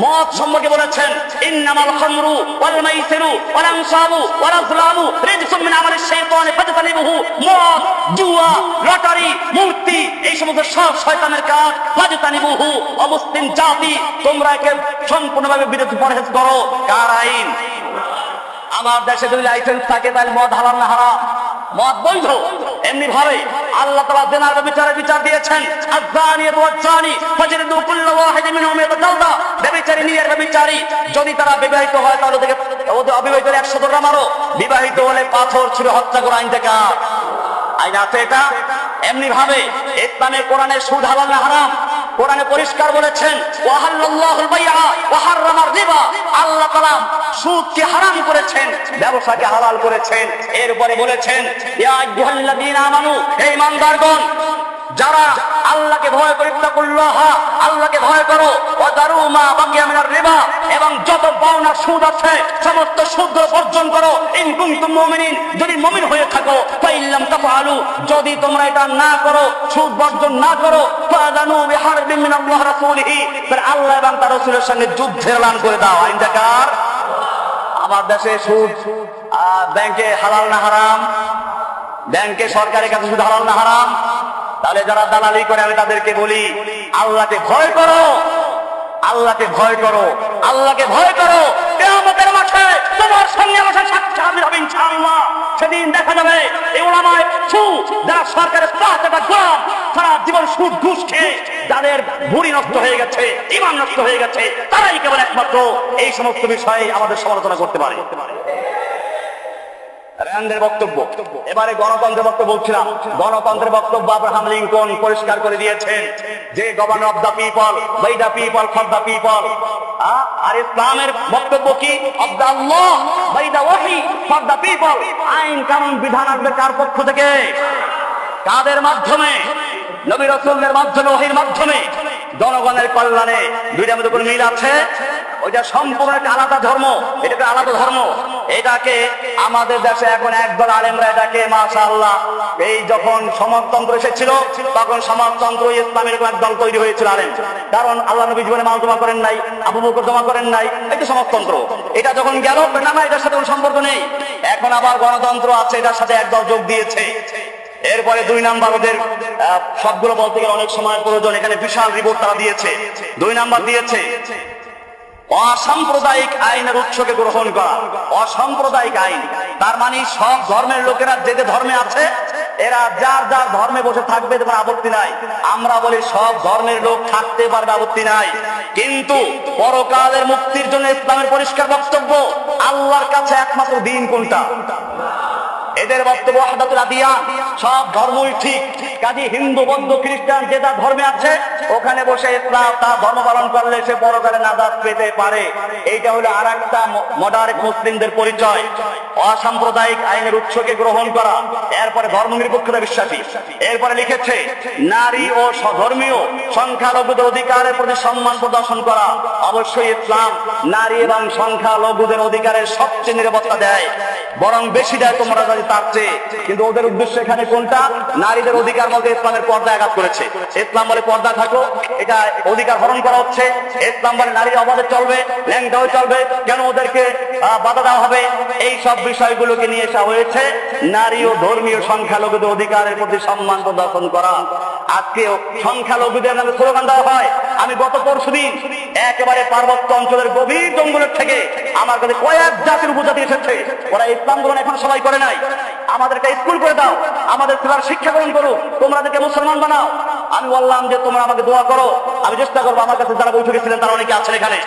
মদ সম্পর্কে বলেছেন, ইন্নামাল খামরু ওয়াল মাইসিরু ওয়াল আনসাবু ওয়াল আজলামু রিজসুম মিন আমালিশ শাইতানি ফাজতানিবুহু। মদ, জুয়া, লটারি, মূর্তি এই সমস্ত সব শয়তানের কাজ। ফাজতানিবুহু, অমুসলিম জাতি তোমরা একে সম্পূর্ণভাবে বিরত পরহেজ করো। কার আইন? আমার দেশে যদি লাইসেন্স থাকে তাহলে মদ হালাল না হারাম? মদ বৈধ। এমনি ভাবে আল্লাহ তাআলা জেনার বিচার দিয়েছেন, আয-যানিয়াতু ওয়াজ-যানি ফাজলিদু কুল্লা ওয়াহিদিন মিনহুম মিআতা জালদা। ব্যভিচারী নির্যাতন, ব্যভিচারী যদি তারা বিবাহিত হয় তাহলে ওদের অবিবাহিত 100 দড়া মারো, বিবাহিত হলে পাথর ছুঁড়ে হত্যা করা। আইন থেকে আইন আছে এটা। এমনি ভাবে ইসলামে কোরআনের সুদ হালাল না হারাম? কোরআনে পরিষ্কার বলেছেন, ওয়াহাল্লাল্লাহুল বাইআ ওয়া হাররামার রিবা, আল্লাহ তাআলা সুদকে হারাম করেছেন, ব্যবসাকে হালাল করেছেন। এরপরে বলেছেন, ইয়া আইয়ুহাল্লাযীনা আমানু, হে ঈমানদারগণ, যারা আল্লাহকে ভয় করে, ইত্তাকুল্লাহ, আল্লাহকে ভয় করো, ওয়া দারু মা বাকিয়া মিনার রিবা, এবং যত পাওনা সুদ আছে সমস্ত সুদ বর্জন করো। ইন কুনতুম মুমিনিন, যদি মুমিন হয়ে থাকো। ফাইল্লাম তাফআলু, যদি তোমরা এটা না করো, সুদ বর্জন না করো, ফাযানু বিহারবিন মিনাল্লাহি ওয়া রাসূলিহি, তাহলে আল্লাহ এবং তার রাসূলের সঙ্গে যুদ্ধের এলান করে দাও। আইনটা কার? আমার দেশে সুদ ব্যাংকে হালাল না হারাম? ব্যাংকে সরকারের কাছে সুদ হালাল না হারাম? তাহলে যারা দালালি করে আমি তাদেরকে বলি, আল্লাহকে ভয় করো, আল্লাহকে ভয় করো, আল্লাহকে ভয় করো। কিয়ামতের মাঠে তোমার সঙ্গে আমার সাক্ষাৎ হবে ইনশাআল্লাহ। সেদিন দেখা যাবে এই ওলামায়ে সু যারা সরকারের পাঁচটা গোলাম, সারা জীবন সুদ ঘুষ খেয়ে যাদের ভুঁড়ি নষ্ট হয়ে গেছে, ঈমান নষ্ট হয়ে গেছে, তারাই কেবল একমাত্র এই সমস্ত বিষয়ে আমাদের সমালোচনা করতে পারে। র্যান্ডের বক্তব্য, এবারে গণতন্ত্রের বক্তব্য বলছিলাম। গণতন্ত্রের বক্তব্য আব্রাহাম লিঙ্কন পরিষ্কার করে দিয়েছেন যে governor of the people, by the people, for the people. আর ইসলামের বক্তব্য কি? Of the law, by the ওয়াহি, ফর দ্য পিপল। আইন কানুন বিধান আসবে কার পক্ষ থেকে? কাদের মাধ্যমে? নবী রাসূলের মাধ্যমে, ওহীর মাধ্যমে, জনগণের কল্যাণে। দুইটার মধ্যে কোনো মিল আছে? ওইটা সম্পূর্ণ একটা আলাদা ধর্ম, এটা একটা আলাদা ধর্ম। এটাকে আমাদের দেশে এখন একদল আলেমরা এটাকে মাশাআল্লাহ, এই যখন সমাজতন্ত্র এসেছিল তখন সমাজতন্ত্র ইসলামের এক দল তৈরি হয়েছিল আলেম। কারণ আল্লাহ নবী জীবনে মাল জমা করেন নাই, আবু বকর জমা করেন নাই, এটা সমাজতন্ত্র। এটা যখন গেল না না এটার সাথে কোনো সম্পর্ক নেই, এখন আবার গণতন্ত্র আছে, এটার সাথে একদল যোগ দিয়েছে। এরপরে দুই নাম্বার, ওদের সবগুলো বলতে গেলে অনেক সময় প্রয়োজন, এখানে বিশাল রিপোর্ট তারা দিয়েছে। দুই নাম্বার দিয়েছে অসাম্প্রদায়িক আইনের উৎসকে গ্রহণ করা। অসাম্প্রদায়িক আইন তার মানে সব ধর্মের লোকেরা যে যে ধর্মে আছে এরা যার যার ধর্মে বসে থাকবে, তোমার আপত্তি নাই। আমরা বলি সব ধর্মের লোক থাকতে পারবে, আপত্তি নাই, কিন্তু পরকালের মুক্তির জন্য ইসলামের পরিষ্কার বক্তব্য, আল্লাহর কাছে একমাত্র দিন কোনটা? এদের বক্তব্য ওয়াহদাতুল আদিয়ান, সব ধর্মই ঠিক। কাজী হিন্দু, বৌদ্ধ, খ্রিস্টান যে যার ধর্মে আছে ওখানে বসে ইসলাম তার ধর্ম পালন করলে সে পরকালে নাজাত পেতে পারে। এইটা হলো আর একটা মডারেট মুসলিমদের পরিচয়, অসাম্প্রদায়িক আইনের উৎসকে গ্রহণ করা। এরপরে ধর্মনিরপেক্ষতা বিশ্বাসী। এরপরে লিখেছে নারী ও ধর্মীয় সংখ্যালঘুদের অধিকারের প্রতি সম্মান প্রদর্শন করা। অবশ্যই ইসলাম নারী এবং সংখ্যালঘুদের অধিকারের সবচেয়ে নিরাপত্তা দেয়, বরং বেশি দেয় তোমরা জানি তার চেয়ে। কিন্তু ওদের উদ্দেশ্য এখানে কোনটা? নারীদের অধিকার বলতে ইসলামের পর্দা আঘাত করেছে। ইসলাম বলে পর্দা থাকো, এটা অধিকার হরণ করা হচ্ছে। ইসলাম বলে নারী অবাধে চলবে, ল্যাংটাও চলবে, কেন ওদেরকে বাধা দেওয়া হবে? এই সব বিষয়গুলোকে নিয়ে আসা হয়েছে নারী ও ধর্মীয় সংখ্যালঘুদের অধিকারের প্রতি সম্মান প্রদর্শন করা। আজকে সংখ্যালঘুদের নামে স্লোগান দেওয়া হয়। আমি গত পরশুদিন একেবারে পার্বত্য অঞ্চলের গভীর জঙ্গলের থেকে আমার কাছে কয়েক জাতির উপজাতি এসেছে, ওরা ইসলাম গ্রহণ এখন সবাই করে নাই। আমাদেরকে স্কুল করে দাও, আমাদের ছেলের শিক্ষা গ্রহণ করো, তোমরা তাদেরকে মুসলমান বানাও। আমি বললাম যে তোমরা আমাকে দোয়া করো, আমি চেষ্টা করবো। আমার কাছে যারা বৈঠকে ছিলেন তারা অনেকে আছেন এখানে,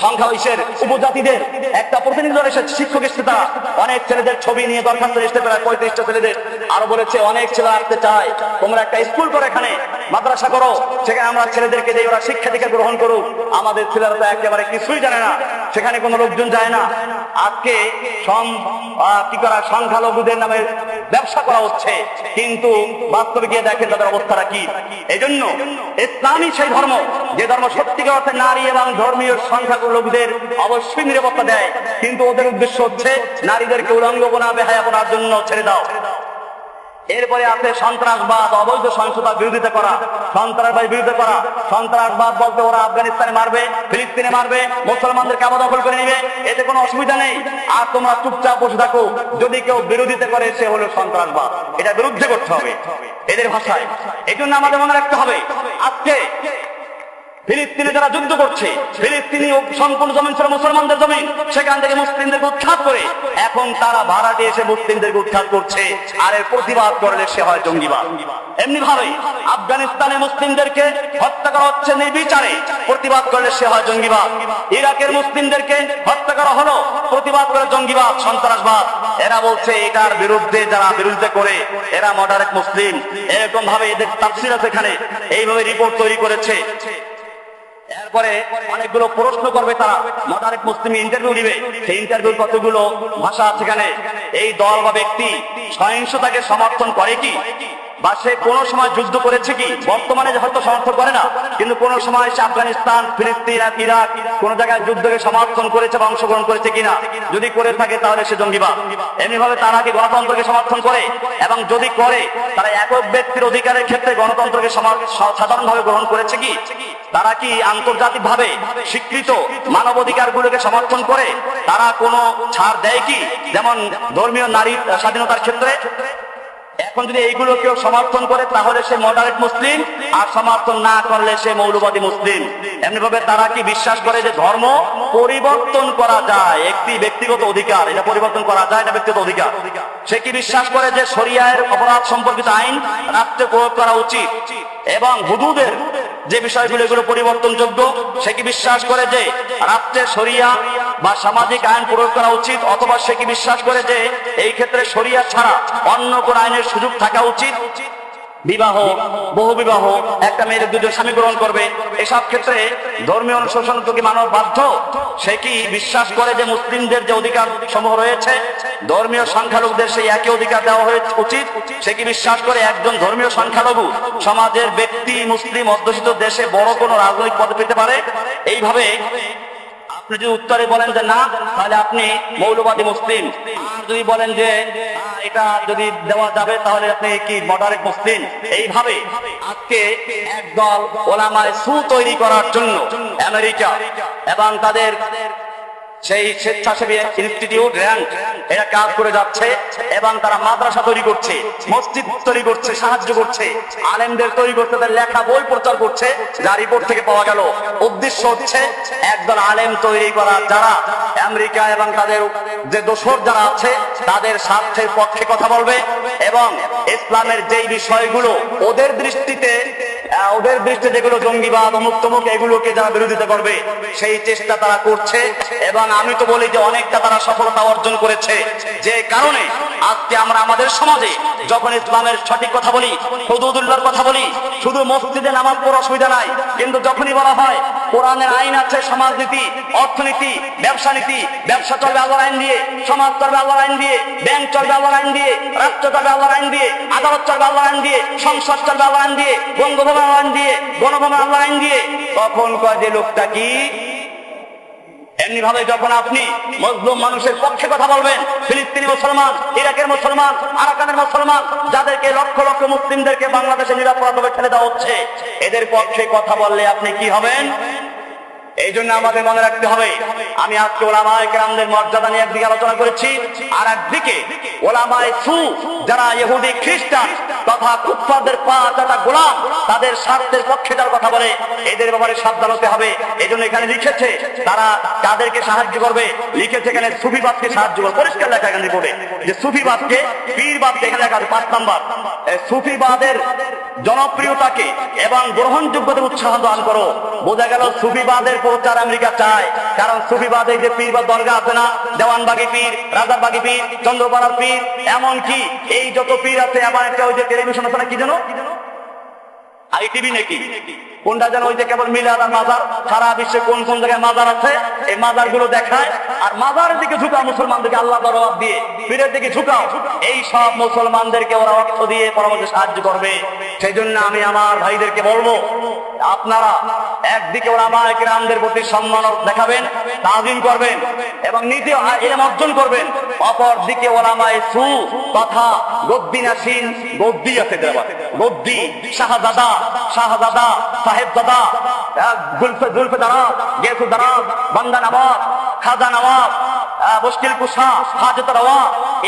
সংখ্যা ইসের উপজাতিদের একটা প্রতিনিধি দল এসেছে, শিক্ষক এসেছে, তারা অনেক ছেলেদের ছবি নিয়ে দরখাস্ত এসেছে, প্রায় 35টা ছেলেদের। আরো বলেছে অনেক ছেলে আসতে চায়, তোমরা একটা স্কুল করো, এখানে মাদ্রাসা করো, সেখানে আমরা ছেলেদেরকে দিয়ে ওরা শিক্ষা দীক্ষা গ্রহণ করুক। আমাদের ছেলেরা তো একেবারে কিছুই জানে না, সেখানে কোনো লোকজন যায় না। আজকে কি করা, সংখ্যালঘুদের নামে ব্যবসা করা হচ্ছে, কিন্তু বাস্তবে গিয়ে দেখেন তাদের অবস্থাটা কি। এই জন্য ইসলামই সেই ধর্ম যে ধর্ম সত্যিকার অর্থে নারী এবং ধর্মীয় সংখ্যালঘুদের অবশ্যই নিরাপত্তা দেয়, কিন্তু ওদের উদ্দেশ্য হচ্ছে নারীদেরকে উলঙ্গনা বেহায়াপনার জন্য ছেড়ে দাও। এরপরে আছে সন্ত্রাসবাদ, অবৈধ সহিংসতার বিরোধিতা করা, সন্ত্রাসবাদ বিরোধিতা করা। সন্ত্রাসবাদ বলতে ওরা আফগানিস্তানে মারবে, ফিলিস্তিনে মারবে, মুসলমানদেরকে আবার দখল করে নিবে, এতে কোনো অসুবিধা নেই। আর তোমরা চুপচাপ বসে থাকো। যদি কেউ বিরোধিতা করে সে হলো সন্ত্রাসবাদ, এটা বিরুদ্ধে করতে হবে এদের ভাষায়। এই জন্য আমাদের মনে রাখতে হবে, আজকে ফিলিস্তিনে যারা যুদ্ধ করছে, ফিলিস্তিনি সম্পূর্ণ জমিন ছিল মুসলমানদের জমিন, সেখান থেকে মুসলিমদেরকে উৎখাত করে এখন তারা ভাড়াটে এসে মুসলিমদেরকে উৎখাত করছে, আর এর প্রতিবাদ করলে সে হয় জঙ্গিবাদ। এমনি ভাবে আফগানিস্তানে মুসলিমদেরকে হত্যা করা হচ্ছে নির্বিচারে, প্রতিবাদ করলে সে হয় জঙ্গিবাদ। ইরাকের মুসলিমদেরকে হত্যা করা হলো, প্রতিবাদ করে জঙ্গিবাদ, সন্ত্রাসবাদ। এরা বলছে এটার বিরুদ্ধে যারা বিরুদ্ধে করে এরা মডারেট মুসলিম। এরকম ভাবে এদের তাফসীর আছে এখানে, এইভাবে রিপোর্ট তৈরি করেছে। এরপরে অনেকগুলো প্রশ্ন করবে তারা, মডারেট মুসলিম ইন্টারভিউ দিবে, সেই ইন্টারভিউর কতগুলো ভাষা আছে এখানে। এই দল বা ব্যক্তি সহিংসতাকে সমর্থন করে কি, বা সে কোন সময় যুদ্ধ করেছে কি? বর্তমানে হয়তো সমর্থন করে না, কিন্তু কোন সময় সে আফগানিস্তান, ফিলিস্তিন, ইরাক কোন জায়গায় যুদ্ধকে সমর্থন করেছে বা অংশগ্রহণ করেছে কিনা? যদি করে থাকে তাহলে সে জঙ্গিবাদ। এমনি ভাবে তারা কি গণতন্ত্রকে সমর্থন করে? এবং যদি করে তারা একক ব্যক্তির অধিকারের ক্ষেত্রে গণতন্ত্রকে সাধারণভাবে গ্রহণ করেছে কি? তারা কি আন্তর্জাতিক ভাবে স্বীকৃত মানবাধিকার গুলোকে সমর্থন করে? তারা কোনো ছাড় দেয় কি, যেমন ধর্মীয় নারী স্বাধীনতার ক্ষেত্রে? এখন যদি এইগুলো কেউ সমর্থন করে তাহলে সে মডারেট মুসলিম, আর সমর্থন না করলে সে মৌলবাদী মুসলিম। এমনি ভাবে তারা কি বিশ্বাস করে যে ধর্ম পরিবর্তন করা যায়, একটি ব্যক্তিগত অধিকার, এটা পরিবর্তন করা যায়, এটা ব্যক্তিগত অধিকার। সে কি বিশ্বাস করে যে শরিয়ার অপরাধ সম্পর্কিত আইন রাষ্ট্রে প্রয়োগ করা উচিত এবং হুদুদের যে বিষয়গুলো এগুলো পরিবর্তনযোগ্য। সে কি বিশ্বাস করে যে রাষ্ট্রে শরিয়া বা সামাজিক আইন প্রয়োগ করা উচিত, অথবা সে কি বিশ্বাস করে যে এই ক্ষেত্রে শরিয়া ছাড়া অন্য কোন আইনের সুযোগ থাকা উচিত? বিবাহ, বহু বিবাহ, একটা মেয়ের দুজন স্বামী গ্রহণ করবে, এসব ক্ষেত্রে ধর্মীয় অনুশাসন কি মানব বাধ্য? সে কি বিশ্বাস করে যে মুসলিমদের যে অধিকার সমূহ রয়েছে ধর্মীয় সংখ্যালঘুদের সেই একই অধিকার দেওয়া উচিত? সে কি বিশ্বাস করে একজন ধর্মীয় সংখ্যালঘু সমাজের ব্যক্তি মুসলিম অধ্যুষিত দেশে বড় কোনো রাজনৈতিক পদে পেতে পারে? এইভাবে আপনি যদি উত্তরে বলেন যে না, তাহলে আপনি মৌলবাদী মুসলিম। আর যদি বলেন যে এটা যদি দেওয়া যাবে তাহলে আপনি কি মডারেট মুসলিম। এইভাবে আজকে একদল ওলামায়ে সু তৈরি করার জন্য আমেরিকা এবং তাদের সেই স্বেচ্ছাসেবী ইনস্টিটিউট র্যাঙ্ক এরা কাজ করে যাচ্ছে এবং তারা মাদ্রাসা তৈরি করছে, মসজিদ তৈরি করছে, সাহায্য করছে, আলেমদের তৈরি করতে, তাদের লেখা বই প্রচার করছে। যা রিপোর্ট থেকে পাওয়া গেল, উদ্দেশ্য হচ্ছে একদল আলেম তৈরি করা যারা আমেরিকা এবং তাদের যে দোসর যারা আছে তাদের স্বার্থের পক্ষে কথা বলবে এবং ইসলামের যেই বিষয়গুলো ওদের দৃষ্টিতে যেগুলো জঙ্গিবাদ, অমুক তমুক, এগুলোকে যারা বিরোধিতা করবে সেই চেষ্টা তারা করছে। এবং আমি তো বলি যে অনেকটা তারা সফলতা অর্জন করেছে, যে কারণে আজকে আমরা আমাদের সমাজে যখন ইসলামের সঠিক কথা বলি, হুদুদুল্লাহর কথা বলি, শুধু মসজিদে নামাজ পড়ার অসুবিধা নাই, কিন্তু যখনই বলা হয় কোরআনের আইন আছে, সমাজনীতি, অর্থনীতি, ব্যবসা নীতি, ব্যবসা চলবে আল্লাহর আইন দিয়ে, সমাজ চলবে আল্লাহর আইন দিয়ে, ব্যাংক চলবে আল্লাহর আইন দিয়ে, রাষ্ট্র চলবে আল্লাহর আইন দিয়ে, আদালত চলবে আল্লাহর আইন দিয়ে, সংসদ চলবে আল্লাহর আইন দিয়ে, বঙ্গভবন আল্লাহর আইন দিয়ে, গণভবন আল্লাহর আইন দিয়ে, তখন কয় যে লোকটা কি? এমনি ভাবে যখন আপনি মজলুম মানুষের পক্ষে কথা বলবেন, ফিলিস্তিনি মুসলমান, ইরাকের মুসলমান, আরাকানের মুসলমান, যাদেরকে লক্ষ লক্ষ মুসলিমদেরকে বাংলাদেশে নিরাপরাধভাবে ঠেলে দেওয়া হচ্ছে, এদের পক্ষে কথা বললে আপনি কি হবেন? এই জন্য আমাদের মনে রাখতে হবে, আমি আজকে ওলামায়ে কেরামদের মর্যাদা নিয়ে একদিকে আলোচনা করেছি, আর একদিকে ওলামায়ে সু যারা ইহুদি খ্রিস্টান তথা কুফফারদের পা চাটা গোলাম, তাদের স্বার্থের পক্ষে যারা কথা বলে, এদের ব্যাপারে সাবধান হতে হবে। এই জন্য এখানে লিখেছে তারা কাদেরকে সাহায্য করবে, লিখেছে এখানে সুফিবাদকে সাহায্য করবে, পরিষ্কার লেখা এখানে রিপোর্টে যে সুফিবাদকে, পীরবাদকে, এখানে লেখা আছে 5 নাম্বার, সুফিবাদের জনপ্রিয়তাকে এবং গ্রহণযোগ্যতার উৎসাহ দান করো। বোঝা গেল সুফিবাদের প্রচার আমেরিকা চায়, কারণ সুফিবাদে যে পীর বা দরগা আছে না, দেওয়ানবাগি পীর, রাজারবাগি পীর, চন্দ্রপাড়ার পীর, এমনকি এই যত পীর আছে, এমন একটা ওই যে টেলিভিশন আছে না, কি যেন আইটিভি নাকি কোনটা যেন, ওই যে কেবল মিলাদ আর মাজার, সারা বিশ্বে কোন কোন জায়গায় মাজার আছে, এই মাজার গুলো দেখায় আর মাজারের দিকে ঝুঁকাও মুসলমানদেরকে, আল্লাহ দরবার দিয়ে পীরের দিকে ঝুঁকাও, এই সব মুসলমানদেরকে ওরা অর্থ দিয়ে পরামর্শে সাহায্য করবে। সেই জন্য আমি আমার ভাইদেরকে বলবো, আপনারা একদিকে ওলামায়ে কেরামদের প্রতি সম্মান দেখাবেন, তাজিম করবেন এবং নিজে ইলম অর্জন করবেন, অপর দিকে ওলামায়ে সু তথা গদ্দিনাসীন, গদ্দি আছে, গদ্দি, শাহজাদা, সাহেবজাদা, জুলফে দারাজ, গেসু দারাজ, বান্দা নওয়াব, খাজা নওয়াব, মুশকিল কুশা, হাজত রওয়া,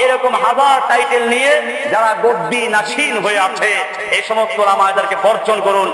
এরকম হাজার টাইটেল নিয়ে যারা গদ্দি নাসীন হয়ে আছে, এই সমস্ত ওলামাদেরকে বর্জন করুন।